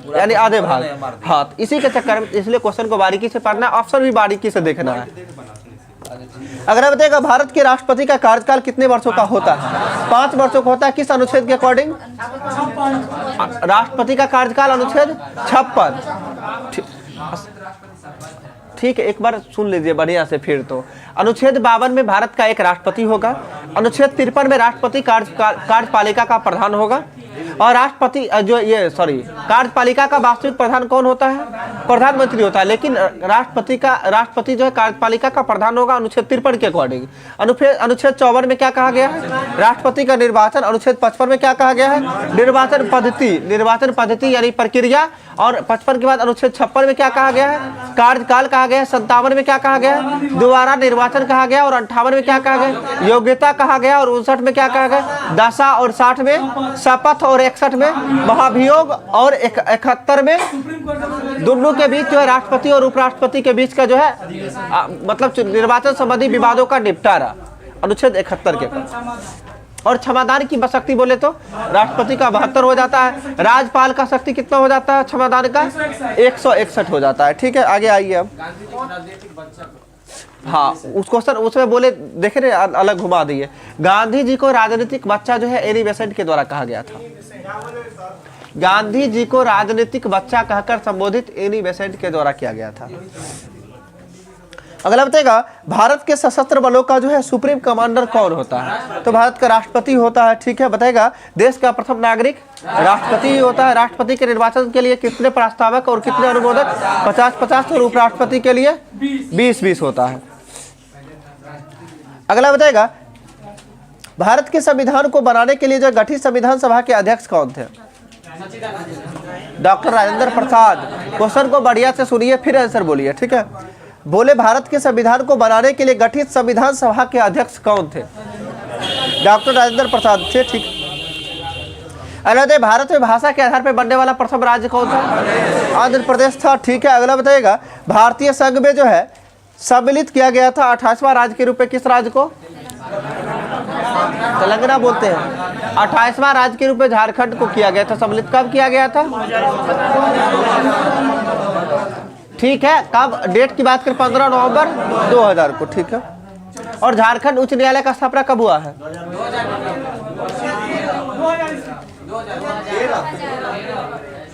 यानी आधे भाग। हाँ, इसी के चक्कर में इसलिए क्वेश्चन को बारीकी से पढ़ना, ऑप्शन भी बारीकी से देखना है। अगर आप बताइएगा भारत के राष्ट्रपति का कार्यकाल कितने वर्षों का होता है? 5 वर्षों का होता है। किस अनुच्छेद के अकॉर्डिंग? राष्ट्रपति का कार्यकाल अनुच्छेद 56। ठीक है, एक बार सुन लीजिए बढ़िया से फिर तो। अनुच्छेद 52 में भारत का एक राष्ट्रपति होगा, अनुच्छेद 53 में राष्ट्रपति कार्यपालिका का प्रधान होगा, और राष्ट्रपति कार्यपालिका का वास्तविक प्रधान कौन होता है? प्रधानमंत्री होता है, लेकिन राष्ट्रपति जो है कार्यपालिका का प्रधान होगा अनुच्छेद 53 के अकॉर्डिंग। अनुच्छेद 54 में क्या कहा गया है? राष्ट्रपति का निर्वाचन। अनुच्छेद 55 में क्या कहा गया है? निर्वाचन पद्धति यानी प्रक्रिया। और 55 के बाद अनुच्छेद 56 में क्या कहा गया है? कार्यकाल कहा गया है। 57 में क्या कहा गया है? दोबारा निर्वाचन कहा गया। और 58 में क्या कहा गया? योग्यता कहा गया। और 59 में क्या कहा गया? दशा। और 60 में शपथ। और 61 में महाभियोग। और 71 में दोनों के बीच जो है राष्ट्रपति और उपराष्ट्रपति के बीच का जो है मतलब निर्वाचन संबंधी विवादों का निपटारा, अनुच्छेद 71 के। और क्षमादान की शक्ति बोले तो राष्ट्रपति का 72 हो जाता है, राज्यपाल का शक्ति कितना हो जाता है क्षमादान का? 161 हो जाता है। ठीक है, आगे आइए अब। हाँ, उस क्वेश्चन उसमें बोले देखे ना, अलग घुमा दिए। गांधी जी को राजनीतिक बच्चा जो है एनी बेसेंट के द्वारा कहा गया था। गांधी जी को राजनीतिक बच्चा कहकर संबोधित एनी बेसेंट के द्वारा किया गया था। अगला बताएगा भारत के सशस्त्र बलों का जो है सुप्रीम कमांडर कौन होता है? तो भारत का राष्ट्रपति होता है। ठीक है, बताएगा देश का प्रथम नागरिक राष्ट्रपति होता है। राष्ट्रपति के निर्वाचन के लिए कितने प्रस्तावक और कितने अनुमोदक? 50-50। और उपराष्ट्रपति के लिए 20-20 होता है। अगला बताएगा भारत के संविधान को बनाने के लिए जो गठित संविधान सभा के अध्यक्ष कौन थे? डॉक्टर राजेंद्र प्रसाद। क्वेश्चन को बढ़िया से सुनिए फिर आंसर बोलिए। ठीक है, बोले भारत के संविधान को बनाने के लिए गठित संविधान सभा के अध्यक्ष कौन थे? डॉक्टर राजेंद्र प्रसाद थे। ठीक, अगला भारत में भाषा के आधार पर बनने वाला प्रथम राज्य कौन था? आंध्र प्रदेश था। ठीक है, अगला बताइएगा भारतीय संघ में जो है सम्मिलित किया गया था 28वां राज्य के रूप में किस राज्य को? तेलंगाना बोलते हैं। 28वां राज्य के रूप में झारखंड को किया गया था सम्मिलित। कब किया गया था? ठीक है, कब? डेट की बात करें 15 नवंबर 2000 को। ठीक है, और झारखंड उच्च न्यायालय का स्थापना कब हुआ है?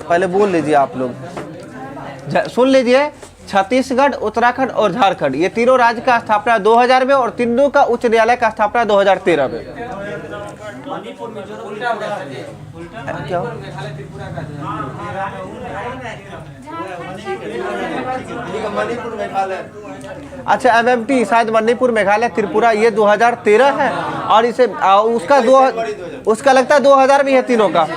पहले बोल लीजिए आप लोग, सुन लीजिए। छत्तीसगढ़, उत्तराखंड और झारखंड ये तीनों राज्य का स्थापना 2000 में, और तीनों का उच्च न्यायालय का स्थापना 2013 में। क्या? अच्छा, MMT शायद मणिपुर, मेघालय, त्रिपुरा ये 2013 है, और इसे उसका लगता है 2000 भी है तीनों का।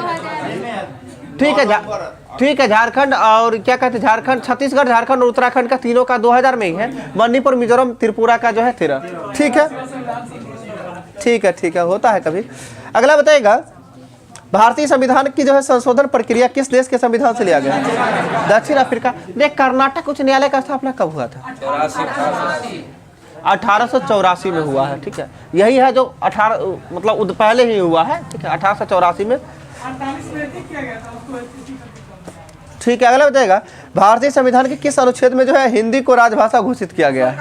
ठीक है, झारखंड और क्या कहते हैं झारखंड, छत्तीसगढ़, झारखंड और उत्तराखंड का तीनों का 2000 में ही है। मणिपुर, मिजोरम, त्रिपुरा का जो है 13। ठीक है, होता है कभी। अगला बताइएगा भारतीय संविधान की जो है संशोधन प्रक्रिया किस देश के संविधान से लिया गया? दक्षिण अफ्रीका। देख, कर्नाटक उच्च न्यायालय का स्थापना कब हुआ था? 1884 में हुआ है। ठीक है, यही है जो 18 मतलब पहले ही हुआ है। ठीक है, 1884 में। ठीक है, अगला बताइएगा भारतीय संविधान के किस अनुच्छेद में जो है हिंदी को राजभाषा घोषित किया गया है?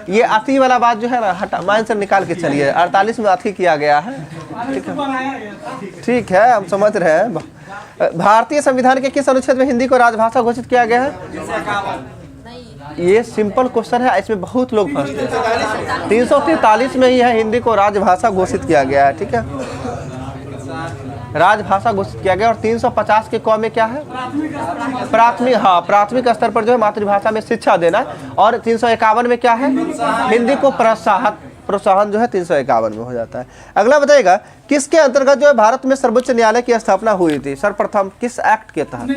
ये अति वाला बात जो है ना हटा माइंड से निकाल के चलिए। 48 में अति किया गया है, ठीक है, हम समझ रहे हैं। भारतीय संविधान के किस अनुच्छेद में हिंदी को राजभाषा घोषित किया गया है? ये सिंपल क्वेश्चन है, इसमें बहुत लोग फंसते हैं। 343 में ही है हिंदी को राजभाषा घोषित किया गया है, ठीक है, राजभाषा घोषित किया गया। और 350 के क में क्या है? प्राथमिक, हाँ, प्राथमिक स्तर पर जो है मातृभाषा में शिक्षा देना। और 351 में क्या है? हिंदी को प्रोत्साहन जो है 351 में हो जाता है। अगला बताइएगा, किसके अंतर्गत जो है भारत में सर्वोच्च न्यायालय की स्थापना हुई थी? सर्वप्रथम किस एक्ट के तहत?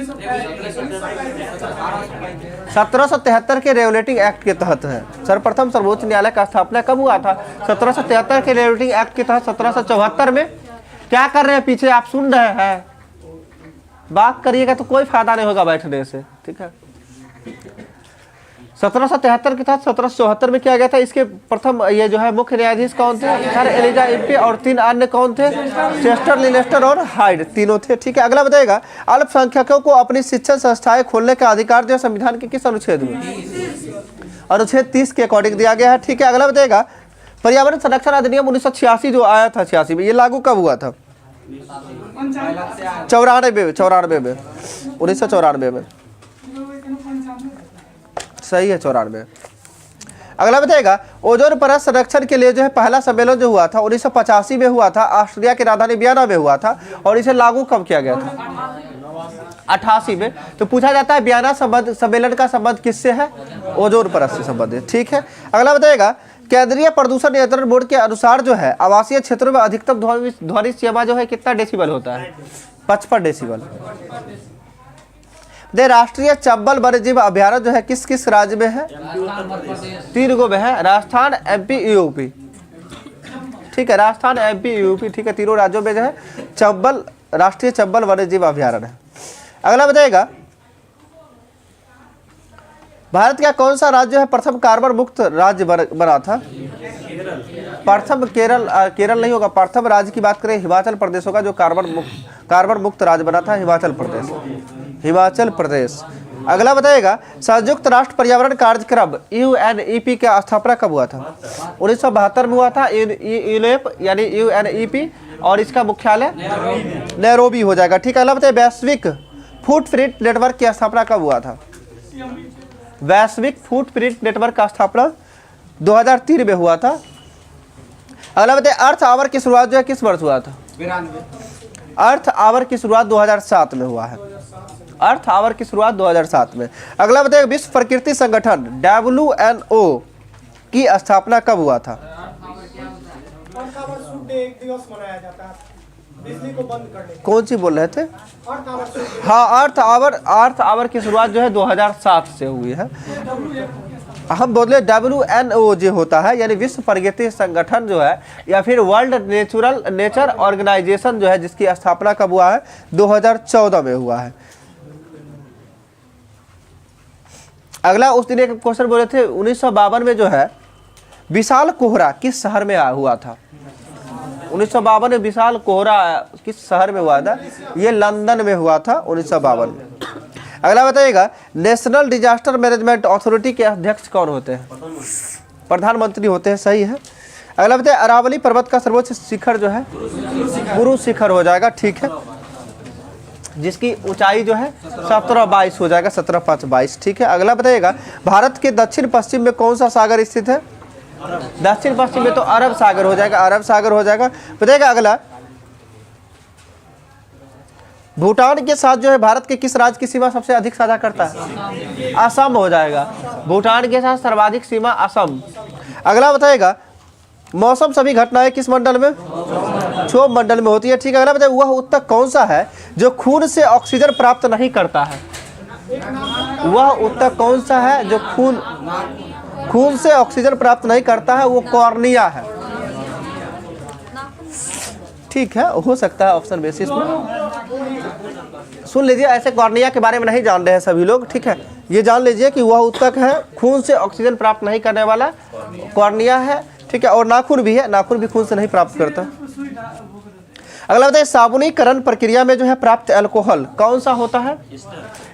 1773 के रेगुलेटिंग एक्ट के तहत है। सर्वप्रथम सर्वोच्च न्यायालय का स्थापना कब हुआ था? 1773 के रेगुलेटिंग एक्ट के तहत। 1774 में क्या कर रहे हैं पीछे? आप सुन रहे हैं, बात करिएगा तो कोई फायदा नहीं होगा बैठने से, ठीक है। 1773 के तहत 1774 में किया गया था। इसके प्रथम ये जो है मुख्य न्यायाधीश कौन थे? Sir Elijah Impey. और 3 अन्य कौन थे? चेस्टर, लिनेस्टर और हाइड, तीनों थे, ठीक है। अगला बताएगा, अल्पसंख्यकों को अपनी शिक्षण संस्थाएं खोलने का अधिकार जो है संविधान के किस अनुच्छेद में? अनुच्छेद 30 के अकॉर्डिंग दिया गया है, ठीक है। अगला बताएगा, पर्यावरण संरक्षण अधिनियम 1986 जो आया था 86 में, ये लागू कब हुआ था? 94 में, 1994 में, सही है, 94। अगला बताएगा, ओजोन परत संरक्षण के लिए जो है पहला सम्मेलन जो हुआ था 1985 में हुआ था, ऑस्ट्रिया की राजधानी वियना में हुआ था। और इसे लागू कब किया गया था? 88 में। तो पूछा जाता है वियना सम्मेलन का संबंध किससे है? ओजोन परत से संबंधित, ठीक है। अगला बताएगा, केंद्रीय प्रदूषण नियंत्रण बोर्ड के अनुसार जो है आवासीय क्षेत्रों में अधिकतम ध्वनि सीमा जो है कितना डेसिबल होता है? 55 डेसिबल। राष्ट्रीय चंबल वन्यजीव अभ्यारण्य जो है किस किस राज्य में है? 3 गो में है, राजस्थान, एमपी, यूपी, ठीक है, राजस्थान, एमपी, यूपी, ठीक है, तीनों राज्यों में जो है चंबल, राष्ट्रीय चंबल वन्यजीव अभ्यारण्य है। अगला बताएगा, भारत का कौन सा राज्य है प्रथम कार्बन मुक्त राज्य बना था? प्रथम केरल नहीं होगा, प्रथम राज्य की बात करें हिमाचल प्रदेश होगा जो कार्बन मुक्त राज्य बना था, हिमाचल प्रदेश। अगला बताएगा, संयुक्त राष्ट्र पर्यावरण कार्यक्रम UNEP का स्थापना कब हुआ था? 1972 में हुआ था, यूनेप यानी UNEP, और इसका मुख्यालय नैरोबी हो जाएगा, ठीक है। अगला बताइए, वैश्विक फुटप्रिंट नेटवर्क की स्थापना कब हुआ था? वैश्विक फुटप्रिंट नेटवर्क का स्थापना 2003 में हुआ था। अगला बताइए, अर्थ आवर की शुरुआत जो है किस वर्ष हुआ था? अर्थ आवर की शुरुआत 2007 में हुआ है, अर्थ आवर की शुरुआत 2007 में। अगला बताइए, विश्व प्रकृति संगठन WNO की स्थापना कब हुआ था? एक दिवस मनाया जाता है बिजली को बंद करने। कौन सी बोल रहे थे? हाँ, अर्थ आवर की शुरुआत जो है 2007 से हुई है। हम बोले WNO जो होता है यानी विश्व प्रकृति संगठन जो है, या फिर वर्ल्ड नेचर ऑर्गेनाइजेशन जो है, जिसकी स्थापना कब हुआ है? 2014 में हुआ है। अगला, उस दिन एक क्वेश्चन बोले थे, 1952 में जो है विशाल कोहरा किस शहर में हुआ था? 1952 में विशाल कोहरा किस शहर में हुआ था? ये लंदन में हुआ था 1952 में। अगला बताइएगा, नेशनल डिजास्टर मैनेजमेंट अथॉरिटी के अध्यक्ष कौन होते हैं? प्रधानमंत्री होते हैं, सही है। अगला बताइए, अरावली पर्वत का सर्वोच्च शिखर जो है गुरु शिखर हो जाएगा, ठीक है, जिसकी ऊंचाई जो है 1722 हो जाएगा, 1722, ठीक है। अगला बताइएगा, भारत के दक्षिण पश्चिम में कौन सा सागर स्थित है? दक्षिण पश्चिम में तो अरब सागर हो जाएगा, अरब सागर हो जाएगा। बताइएगा अगला, भूटान के साथ जो है भारत के किस राज्य की सीमा सबसे अधिक साझा करता है? असम हो जाएगा, भूटान के साथ सर्वाधिक सीमा असम। अगला बताइएगा, मौसम सभी घटनाएं किस मंडल में? क्षोभ मंडल में होती है, ठीक है। अगला बताइए, वह उत्तक कौन सा है जो खून से ऑक्सीजन प्राप्त नहीं करता है? वह उत्तक कौन सा है जो खून से ऑक्सीजन प्राप्त नहीं करता है? वो कॉर्निया है, ठीक है, हो सकता है ऑप्शन बेसिस में। सुन लीजिए, ऐसे कॉर्निया के बारे में नहीं जान रहे हैं सभी लोग, ठीक है। ये जान लीजिए कि वह उत्तक है खून से ऑक्सीजन प्राप्त नहीं करने वाला कॉर्निया है, ठीक है। और नाखून भी है, नाखून भी खून से नहीं प्राप्त करता। अगला बताइए, साबुनीकरण प्रक्रिया में जो है प्राप्त अल्कोहल कौन सा होता है?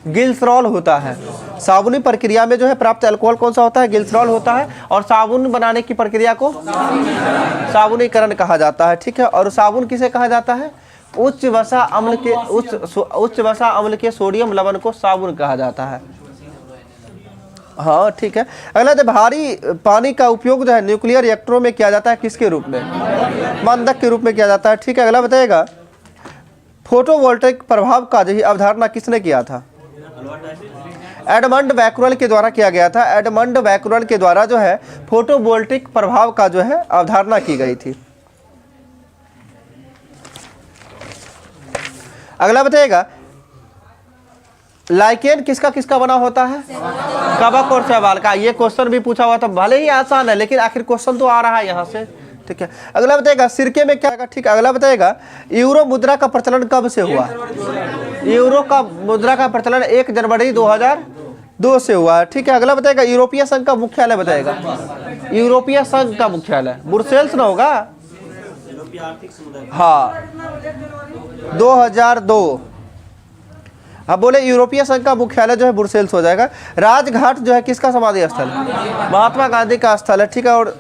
ग्लिसरॉल होता है। साबुनी प्रक्रिया में जो है प्राप्त अल्कोहल कौन सा होता है? ग्लिसरॉल होता है। और साबुन बनाने की प्रक्रिया को साबुनीकरण कहा जाता है, ठीक है। और साबुन किसे कहा जाता है? उच्च वसा अम्ल के सोडियम लवण को साबुन कहा जाता है। हाँ ठीक है। अगला तो भारी पानी का उपयोग जो है न्यूक्लियर रिएक्टरों में किया जाता है, किसके रूप में? मंदक के रूप में किया जाता है, ठीक है। अगला बताइएगा, फोटोवोल्टिक प्रभाव का जो अवधारणा किसने किया था? एडमंड बैकरल के द्वारा किया गया था। एडमंड बैकरल के द्वारा जो है फोटोवोल्टिक प्रभाव का जो है अवधारणा की गई थी। अगला बताइएगा, लाइकेन किसका किसका बना होता है? कवक और शैवाल का। ये क्वेश्चन भी पूछा हुआ था, भले ही आसान है लेकिन आखिर क्वेश्चन तो आ रहा है यहाँ से, ठीक है। अगला बताइएगा, सिरके में क्या? ठीक है। अगला बताइएगा, यूरो मुद्रा का प्रचलन कब से हुआ? यूरो का मुद्रा का प्रचलन 1 जनवरी 2002 से हुआ है, ठीक है। अगला बताइएगा, यूरोपीय संघ का मुख्यालय बताएगा। यूरोपीय संघ का मुख्यालय ब्रुसेल्स ना होगा? हाँ 2002। अब बोले यूरोपीय संघ का मुख्यालय जो है ब्रुसेल्स हो जाएगा। राजघाट जो है किसका समाधि स्थल? महात्मा गांधी का स्थल है, ठीक है। और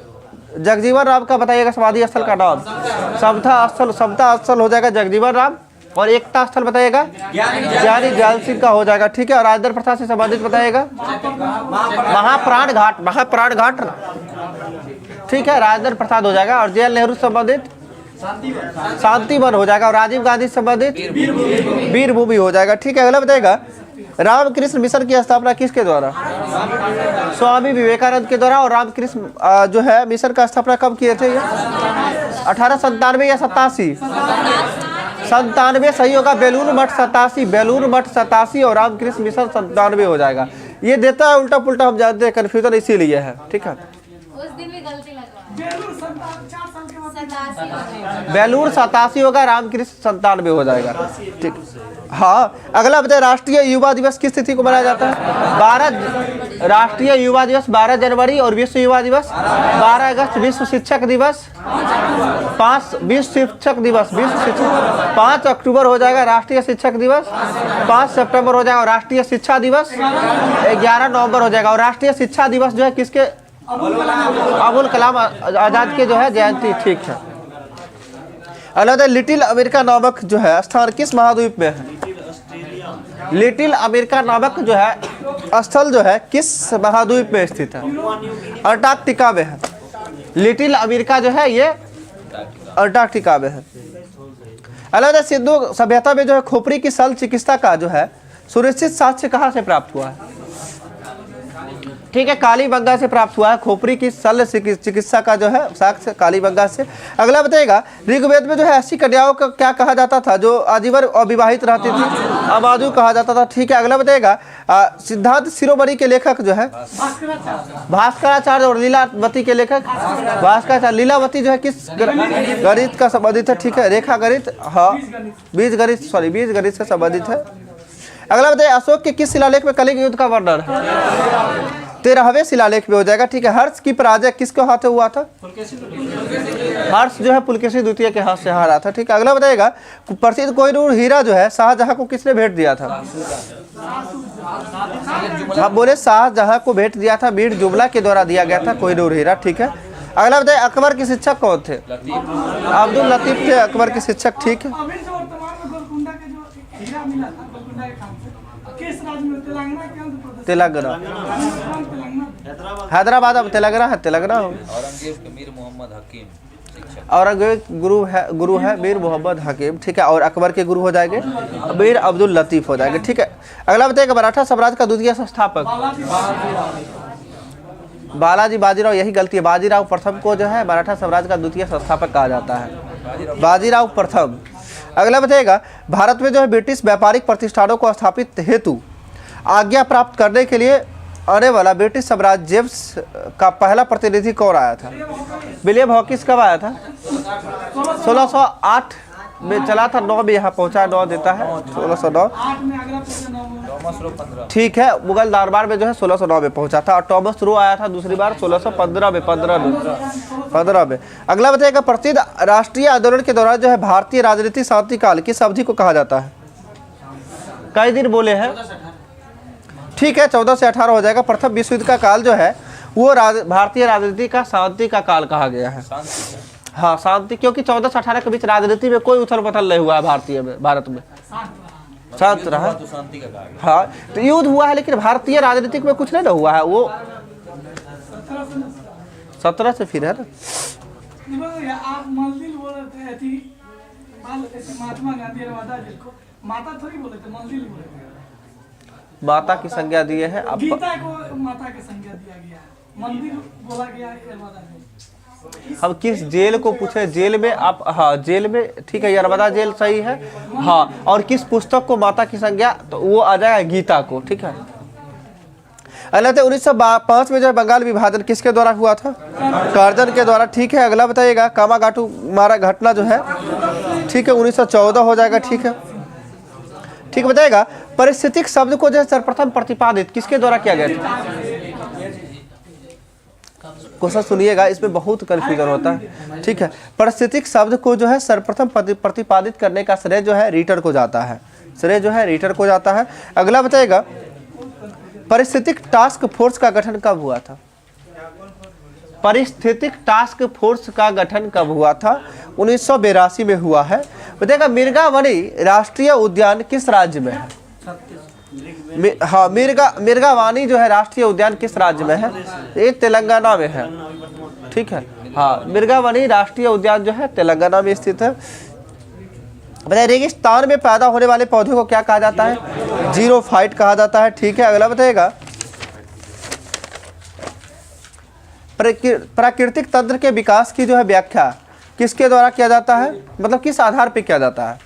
जगजीवन राम का बताइएगा समाधि स्थल का नाम? समता स्थल हो जाएगा जगजीवन राम। और एकता स्थल बताइएगा? ज्ञानी ज्ञान सिंह का हो जाएगा, ठीक है। और राजदर प्रथा से संबंधित बताइएगा? महाप्राण घाट, ठीक है, राजदर प्रसाद हो जाएगा। और जवाहरलाल नेहरू से संबंधित शांति वन हो जाएगा। और राजीव गांधी से संबंधित वीर भूमि हो जाएगा, ठीक है। अगला बताएगा, रामकृष्ण मिशन की स्थापना किसके द्वारा? स्वामी विवेकानंद के द्वारा। और रामकृष्ण जो है मिशन का स्थापना कब किए थे? 1897 या 87? 97 सही होगा। बेलूर मठ 87 और रामकृष्ण मिशन 97 हो जाएगा। ये देता है उल्टा पुल्टा, हम जानते हैं, कन्फ्यूजन इसीलिए है, ठीक है। उस दिन भी गलती लगा। बेलूर 87 होगा, रामकृष्ण 97 हो जाएगा, ठीक। हाँ अगला बताए, राष्ट्रीय युवा दिवस किस तिथि को मनाया जाता है? राष्ट्रीय युवा दिवस 12 जनवरी। और विश्व युवा दिवस 12 अगस्त। विश्व शिक्षक दिवस 5 अक्टूबर हो जाएगा। राष्ट्रीय शिक्षक दिवस 5 सितंबर हो जाएगा। और राष्ट्रीय शिक्षा दिवस 11 नवंबर हो जाएगा। और राष्ट्रीय शिक्षा दिवस जो है किसके? अबुल कलाम आजाद के जो है जयंती, ठीक है। अलग लिटिल अमेरिका नामक जो है स्थान किस महाद्वीप में है? लिटिल अमेरिका नामक जो है स्थल जो है किस महाद्वीप में स्थित है? अंटार्कटिका में है। लिटिल अमेरिका जो है ये अंटार्कटिका में है। अलग सिंधु सभ्यता में जो है खोपड़ी की शल्य चिकित्सा का जो है सुनिश्चित साक्ष्य कहाँ से प्राप्त हुआ है? ठीक है, कालीबंगा से प्राप्त हुआ है। खोपड़ी की शल्य चिकित्सा का जो है साक्ष्य कालीबंगा से। अगला बताइएगा, ऋग्वेद में जो है ऐसी कन्याओं का क्या कहा जाता था जो आजीवन अविवाहित रहती थी? अमाजू कहा जाता था, ठीक है। अगला बताइएगा, सिद्धांत शिरोमणि के लेखक जो है भास्कराचार्य। और लीलावती के लेखक भास्कराचार्य। लीलावती जो है किस गणित का संबंधित है? ठीक है, रेखा गणित, हाँ बीज गणित से संबंधित है। अगला बताइए, अशोक के किस शिलालेख में कलिंग युद्ध का वर्णन है? 13वें शिलालेख में हो जाएगा, ठीक है। हर्ष की पराजय किसके हाथ से हुआ था? हर्ष जो है पुलकेशी द्वितीय के हाथ से हारा था, ठीक है। अगला बताइएगा, प्रसिद्ध कोहिनूर हीरा जो है शाहजहां को किसने भेंट दिया था? आप बोले शाहजहां को भेंट दिया था मीर जुमला के द्वारा दिया गया था कोहिनूर हीरा, ठीक है। अगला बताइए, अकबर के शिक्षक कौन थे? अब्दुल लतीफ थे अकबर के शिक्षक, ठीक है। तेलंगाना, हैदराबाद। अब तेलंगाना है, तेलंगाना हो। औरंगजेब के मीर मोहम्मद हकीम शिक्षक। औरंगजेब गुरु है मीर मोहम्मद हकीम, ठीक है। और अकबर के गुरु हो जाएंगे मीर अब्दुल लतीफ हो जाएंगे, ठीक है। अगला बताइएगा, मराठा साम्राज्य का द्वितीय संस्थापक? बालाजी बाजीराव। यही गलती है, बाजीराव प्रथम को जो है मराठा साम्राज्य का द्वितीय संस्थापक कहा जाता है, बाजीराव प्रथम। अगला बताइएगा, भारत में जो है ब्रिटिश व्यापारिक प्रतिष्ठानों को स्थापित हेतु आज्ञा प्राप्त करने के लिए आने वाला ब्रिटिश साम्राज्य जेम्स का पहला प्रतिनिधि कौन आया था? विलियम हॉकिंस कब आया था? 1608 में चला था, 9 में यहाँ पहुँचा, 9 देता है 1609। 15 ठीक है, मुगल दरबार में जो है 1609 में पहुंचा था, और टॉमस रो आया था दूसरी बार 1615 में 15 में। अगला बताइएगा, प्रसिद्ध राष्ट्रीय आंदोलन के दौरान जो है भारतीय राजनीतिक शांति काल किस अवधि को कहा जाता है? कई दिन बोले हैं, ठीक है 14 से 18 हो जाएगा। प्रथम विश्व युद्ध का काल जो है वो भारतीय राजनीति का शांति का काल कहा गया है। हाँ शांति, क्योंकि 14 से 18 के बीच राजनीति में कोई उथल पुथल नहीं हुआ है भारत में, शांत रहा। तो शांति का काल। हाँ तो युद्ध हुआ है, लेकिन भारतीय राजनीतिक में कुछ नहीं ना हुआ है, वो 17 से फिर है ना। आप मंदिर बोल रहे थे, महात्मा गांधी और माता जी को माता थोड़ी बोले थे, मंदिर बोले थे। माता की संज्ञा दिए हैं, अब गीता को माता की संज्ञा दिया गया है, मंदिर बोला गया है नर्मदा में। अब किस जेल को पूछे, जेल में आप, हाँ जेल में, ठीक है नर्मदा जेल सही है। हाँ, और किस पुस्तक को माता की संज्ञा, तो वो आ जाएगा गीता को, ठीक है। अगला 1905 में जो बंगाल विभाजन किसके द्वारा हुआ था? कर्जन के द्वारा, ठीक है। अगला बताइएगा, कामागाटू मारा घटना जो है, ठीक है 1914 हो जाएगा, ठीक है। ठीक बताएगा, परिस्थितिक शब्द को जो है सर्वप्रथम प्रतिपादित किसके द्वारा किया गया था? क्वेश्चन सुनिएगा, इसमें बहुत कंफ्यूजन होता है, ठीक है। परिस्थितिक शब्द को जो है सर्वप्रथम प्रतिपादित करने का श्रेय जो है रीटर को जाता है, श्रेय जो है रीटर को जाता है। अगला बताइएगा, परिस्थितिक टास्क फोर्स का गठन कब हुआ था? परिस्थितिक टास्क फोर्स का गठन कब हुआ था? 1982 में हुआ है। बताइएगा, मिर्गावनी राष्ट्रीय उद्यान किस राज्य में है? हाँ, मिर्गावानी जो है राष्ट्रीय उद्यान किस राज्य में है? ये तेलंगाना में है, ठीक है। हाँ, मिर्गावानी राष्ट्रीय उद्यान जो है तेलंगाना में स्थित है। बताइए, रेगिस्तान में पैदा होने वाले पौधे को क्या कहा जाता है? जीरोफाइट कहा जाता है, ठीक है। अगला बताइएगा, प्राकृतिक तंत्र के विकास की जो है व्याख्या किसके द्वारा किया जाता है, मतलब किस आधार पे किया जाता है?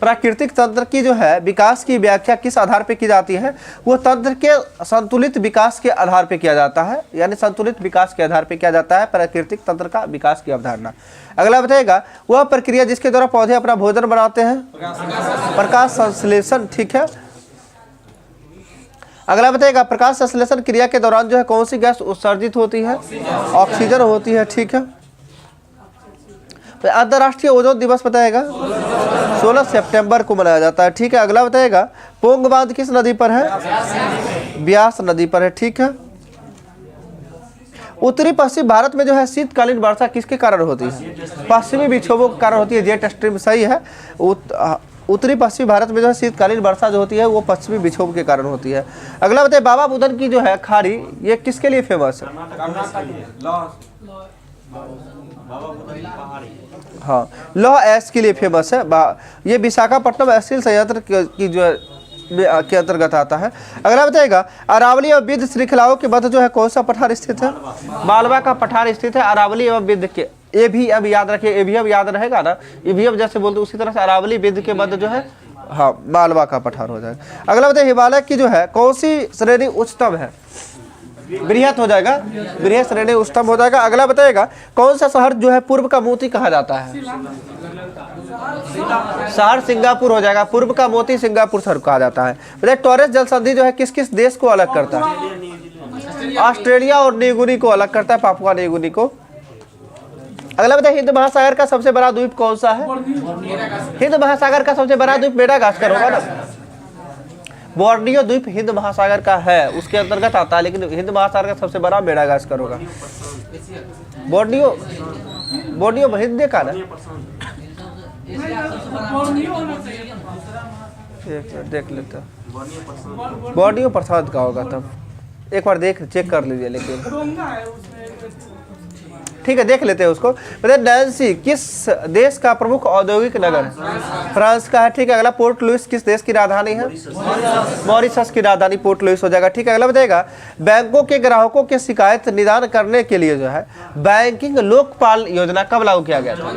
प्राकृतिक तंत्र की जो है विकास की व्याख्या किस आधार पे की जाती है? वो तंत्र के संतुलित विकास के आधार पे किया जाता है, यानी संतुलित विकास के आधार पे किया जाता है प्राकृतिक तंत्र का विकास की अवधारणा। अगला बताइएगा, वह प्रक्रिया जिसके द्वारा पौधे अपना भोजन बनाते हैं? प्रकाश संश्लेषण, ठीक है। अगला बताइएगा, प्रकाश संश्लेषण क्रिया के दौरान जो है कौन सी गैस उत्सर्जित होती है? ऑक्सीजन होती है, ठीक है। तो अंतर्राष्ट्रीय ओजोन दिवस बताएगा 16 सितंबर को मनाया जाता है, ठीक है। अगला बताएगा, पोंग बांध किस नदी पर है? ब्यास नदी पर है, ठीक है। उत्तरी पश्चिम भारत में जो है शीतकालीन वर्षा किसके कारण होती है? पश्चिमी विक्षोभों के कारण होती है, जेट स्ट्रीम सही है। उत्तरी पश्चिमी भारत में जो है शीतकालीन वर्षा जो होती है वो पश्चिमी विक्षोभ के कारण होती है। अगला बताइए, बाबा बुदन की जो है खाड़ी ये किसके लिए फेमस है? हाँ, लौह एस के लिए फेमस है। ये विशाखापट्टनम स्टील संयंत्र की जो के अंतर्गत आता है। अगला बताइएगा, अरावली एवं विंध्य श्रृंखलाओं के मध्य जो है कौन सा पठार स्थित है? मालवा का पठार स्थित है अरावली एवं विंध्य के। ये भी अब याद रखिए, ये भी अब याद रहेगा ना, ये भी अब जैसे बोलते उसी तरह से अरावली विंध्य के मध्य जो है हाँ मालवा का पठार हो जाएगा। अगला बताइए, हिमालय की जो है कौन सी श्रेणी उच्चतम है? बृहत हो जाएगा, बृहत श्रेणी उच्चतम हो जाएगा। अगला बताएगा, कौन सा शहर जो है पूर्व का मोती कहा जाता है? शहर सिंगापुर हो जाएगा, पूर्व का मोती सिंगापुर शहर कहा जाता है। बताइए, टॉरेस जल संधि जो है किस किस देश को अलग करता है? ऑस्ट्रेलिया और न्यूगिनी को अलग करता है, पापुआ न्यूगिनी को। अगला बताइए, हिंद महासागर का सबसे बड़ा द्वीप कौन सा है? हिंद महासागर का सबसे बड़ा द्वीप मेडागास्कर होगा ना। बोर्नियो द्वीप हिंद महासागर का है, उसके अंतर्गत आता है, लेकिन हिंद महासागर का सबसे बड़ा मेडागास्कर होगा। बोर्नियो हिंद का ना, देख लेते हैं, बोर्नियो प्रशांत का होगा, तब एक बार चेक कर लीजिए। लेकिन ठीक है, देख लेते हैं उसको। बताइए, नैन्सी किस देश का प्रमुख औद्योगिक नगर है? फ्रांस का है, ठीक है। अगला, पोर्ट लुइस किस देश की राजधानी है? मॉरिशस की राजधानी पोर्ट लुइस हो जाएगा, ठीक है। अगला बताइएगा, बैंकों के ग्राहकों के शिकायत निदान करने के लिए जो है बैंकिंग लोकपाल योजना कब लागू किया गया था?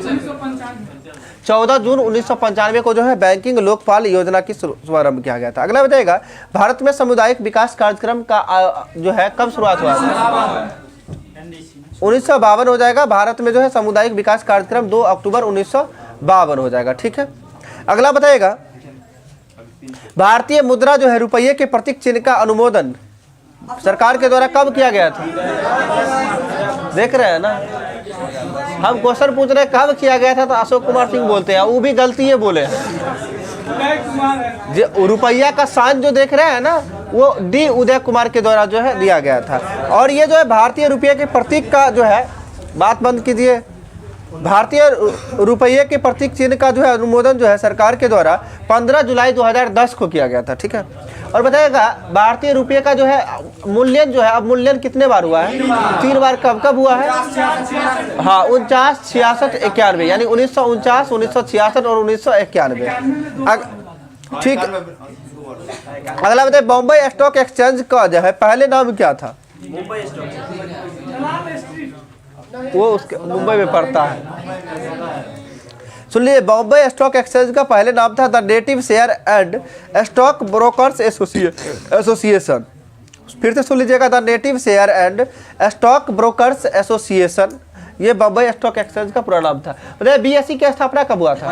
14 जून 1995 को जो है बैंकिंग लोकपाल योजना की शुभारंभ किया गया था। अगला बताइएगा, भारत में सामुदायिक विकास कार्यक्रम का जो है कब शुरुआत हुआ था? 1952 हो जाएगा। भारत में जो है सामुदायिक विकास कार्यक्रम 2 अक्टूबर 1952 हो जाएगा, ठीक है। अगला बताइएगा, भारतीय मुद्रा जो है रुपये के प्रतीक चिन्ह का अनुमोदन सरकार के द्वारा कब किया गया था? देख रहे हैं ना, हम क्वेश्चन पूछ रहे हैं कब किया गया था, तो अशोक कुमार सिंह बोलते हैं, वो भी गलती है बोले हैं। उदय कुमार है। जो रुपया का साइन जो देख रहे हैं ना, वो डी उदय कुमार के द्वारा जो है दिया गया था। और ये जो है भारतीय रुपये के प्रतीक का जो है, बात बंद कीजिए, भारतीय रुपये के प्रतीक चिन्ह का जो है अनुमोदन जो है सरकार के द्वारा 15 जुलाई 2010 को किया गया था। ठीक है, और बताइएगा भारतीय रुपये का जो है मूल्यन जो है, अब मूल्यन कितने बार हुआ है? 3 बार। कब कब हुआ है? हाँ, 49, 66, 91, यानी 1949, 1966 और 1991। ठीक, अगला बताइए, बॉम्बे स्टॉक एक्सचेंज का जो है पहले नाम क्या था? जलाल स्ट्रीट। वो उसके मुंबई में पड़ता है। सुन लीजिए, बॉम्बे स्टॉक एक्सचेंज का पहले नाम था the native share and stock brokers association. फिर से सुन लीजिएगा, the native share and stock brokers association, ये बॉम्बे स्टॉक एक्सचेंज का पूरा नाम था। बताइए बीएसई की स्थापना कब हुआ था?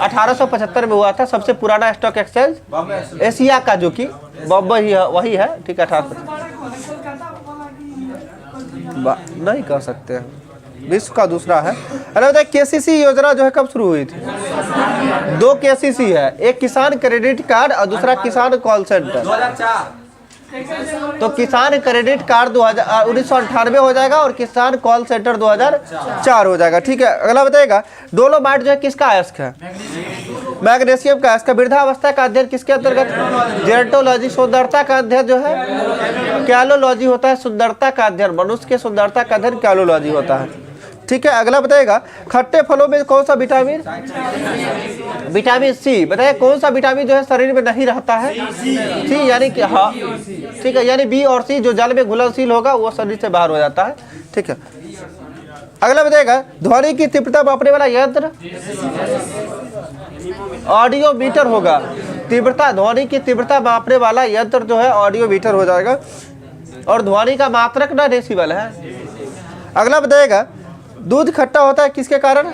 1875 में हुआ था। सबसे पुराना स्टॉक एक्सचेंज एशिया का जो कि बॉम्बे ही है, वही है। ठीक है, 1875 नहीं कह सकते हैं, विश्व का दूसरा है। अरे बताइए केसीसी योजना जो है कब शुरू हुई थी? 2 केसीसी है, एक किसान क्रेडिट कार्ड और दूसरा किसान कॉल सेंटर। 2004। तो किसान क्रेडिट कार्ड 1998 हो जाएगा और किसान कॉल सेंटर 2004 हो जाएगा। ठीक है, अगला बताइएगा, डोलोमाइट जो है किसका अयस्क है? मैग्नीशियम का अयस्क। वृद्धावस्था का अध्ययन किसके अंतर्गत? जेरोंटोलॉजी। सुंदरता का अध्ययन जो है कैलोलॉजी होता है। सुंदरता का अध्ययन, मनुष्य के सुंदरता का अध्ययन कैलोलॉजी होता है। ठीक है, अगला बताइएगा, खट्टे फलों में कौन सा विटामिन? Vitamin C. बताइए कौन सा विटामिन जो है शरीर में नहीं रहता है? सी, यानी कि हाँ, ठीक है, यानी बी और सी जो जल में घुलनशील होगा वो शरीर से बाहर हो जाता है। ठीक है, अगला बताइएगा, ध्वनि की तीव्रता मापने वाला यंत्र? ऑडियो मीटर होगा। तीव्रता, ध्वनि की तीव्रता मापने वाला यंत्र जो है ऑडियो मीटर हो जाएगा। और ध्वनि का मात्रक ना डेसिबल है। अगला बताइएगा, दूध खट्टा होता है किसके कारण?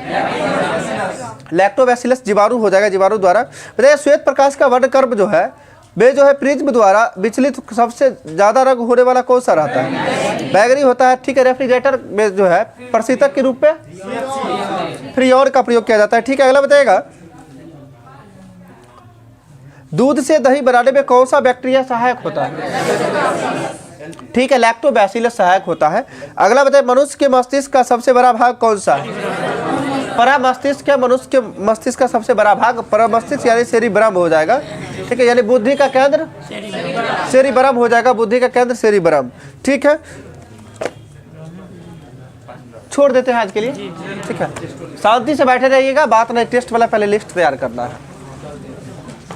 लैक्टोबैसिलस, जीवाणु हो जाएगा, जीवाणु द्वारा। बताइए श्वेत प्रकाश का वर्णक्रम जो है वे जो है प्रिज्म द्वारा विचलित सबसे ज्यादा रंग होने वाला कौन सा रहता है? बैगनी होता है। ठीक है, रेफ्रिजरेटर में जो है प्रशीतक के रूप में फ्रीऑन का प्रयोग किया जाता है। ठीक है, अगला बताइएगा, दूध से दही बनाने में कौन सा बैक्टीरिया सहायक होता है? ठीक है, लैक्टोबैसिलस सहायक होता है। अगला बताइए, मनुष्य के मस्तिष्क का सबसे बड़ा भाग कौन सा है? परामस्तिष्क है। मनुष्य के मस्तिष्क का सबसे बड़ा भाग परामस्तिष्क यानी सेरिब्रम हो जाएगा। ठीक है, यानी बुद्धि का केंद्र सेरिब्रम हो जाएगा, बुद्धि का केंद्र सेरिब्रम। ठीक है, छोड़ देते हैं आज के लिए। ठीक है, शांति से बैठे रहिएगा, बात नहीं, टेस्ट वाला पहले लिस्ट तैयार करना है।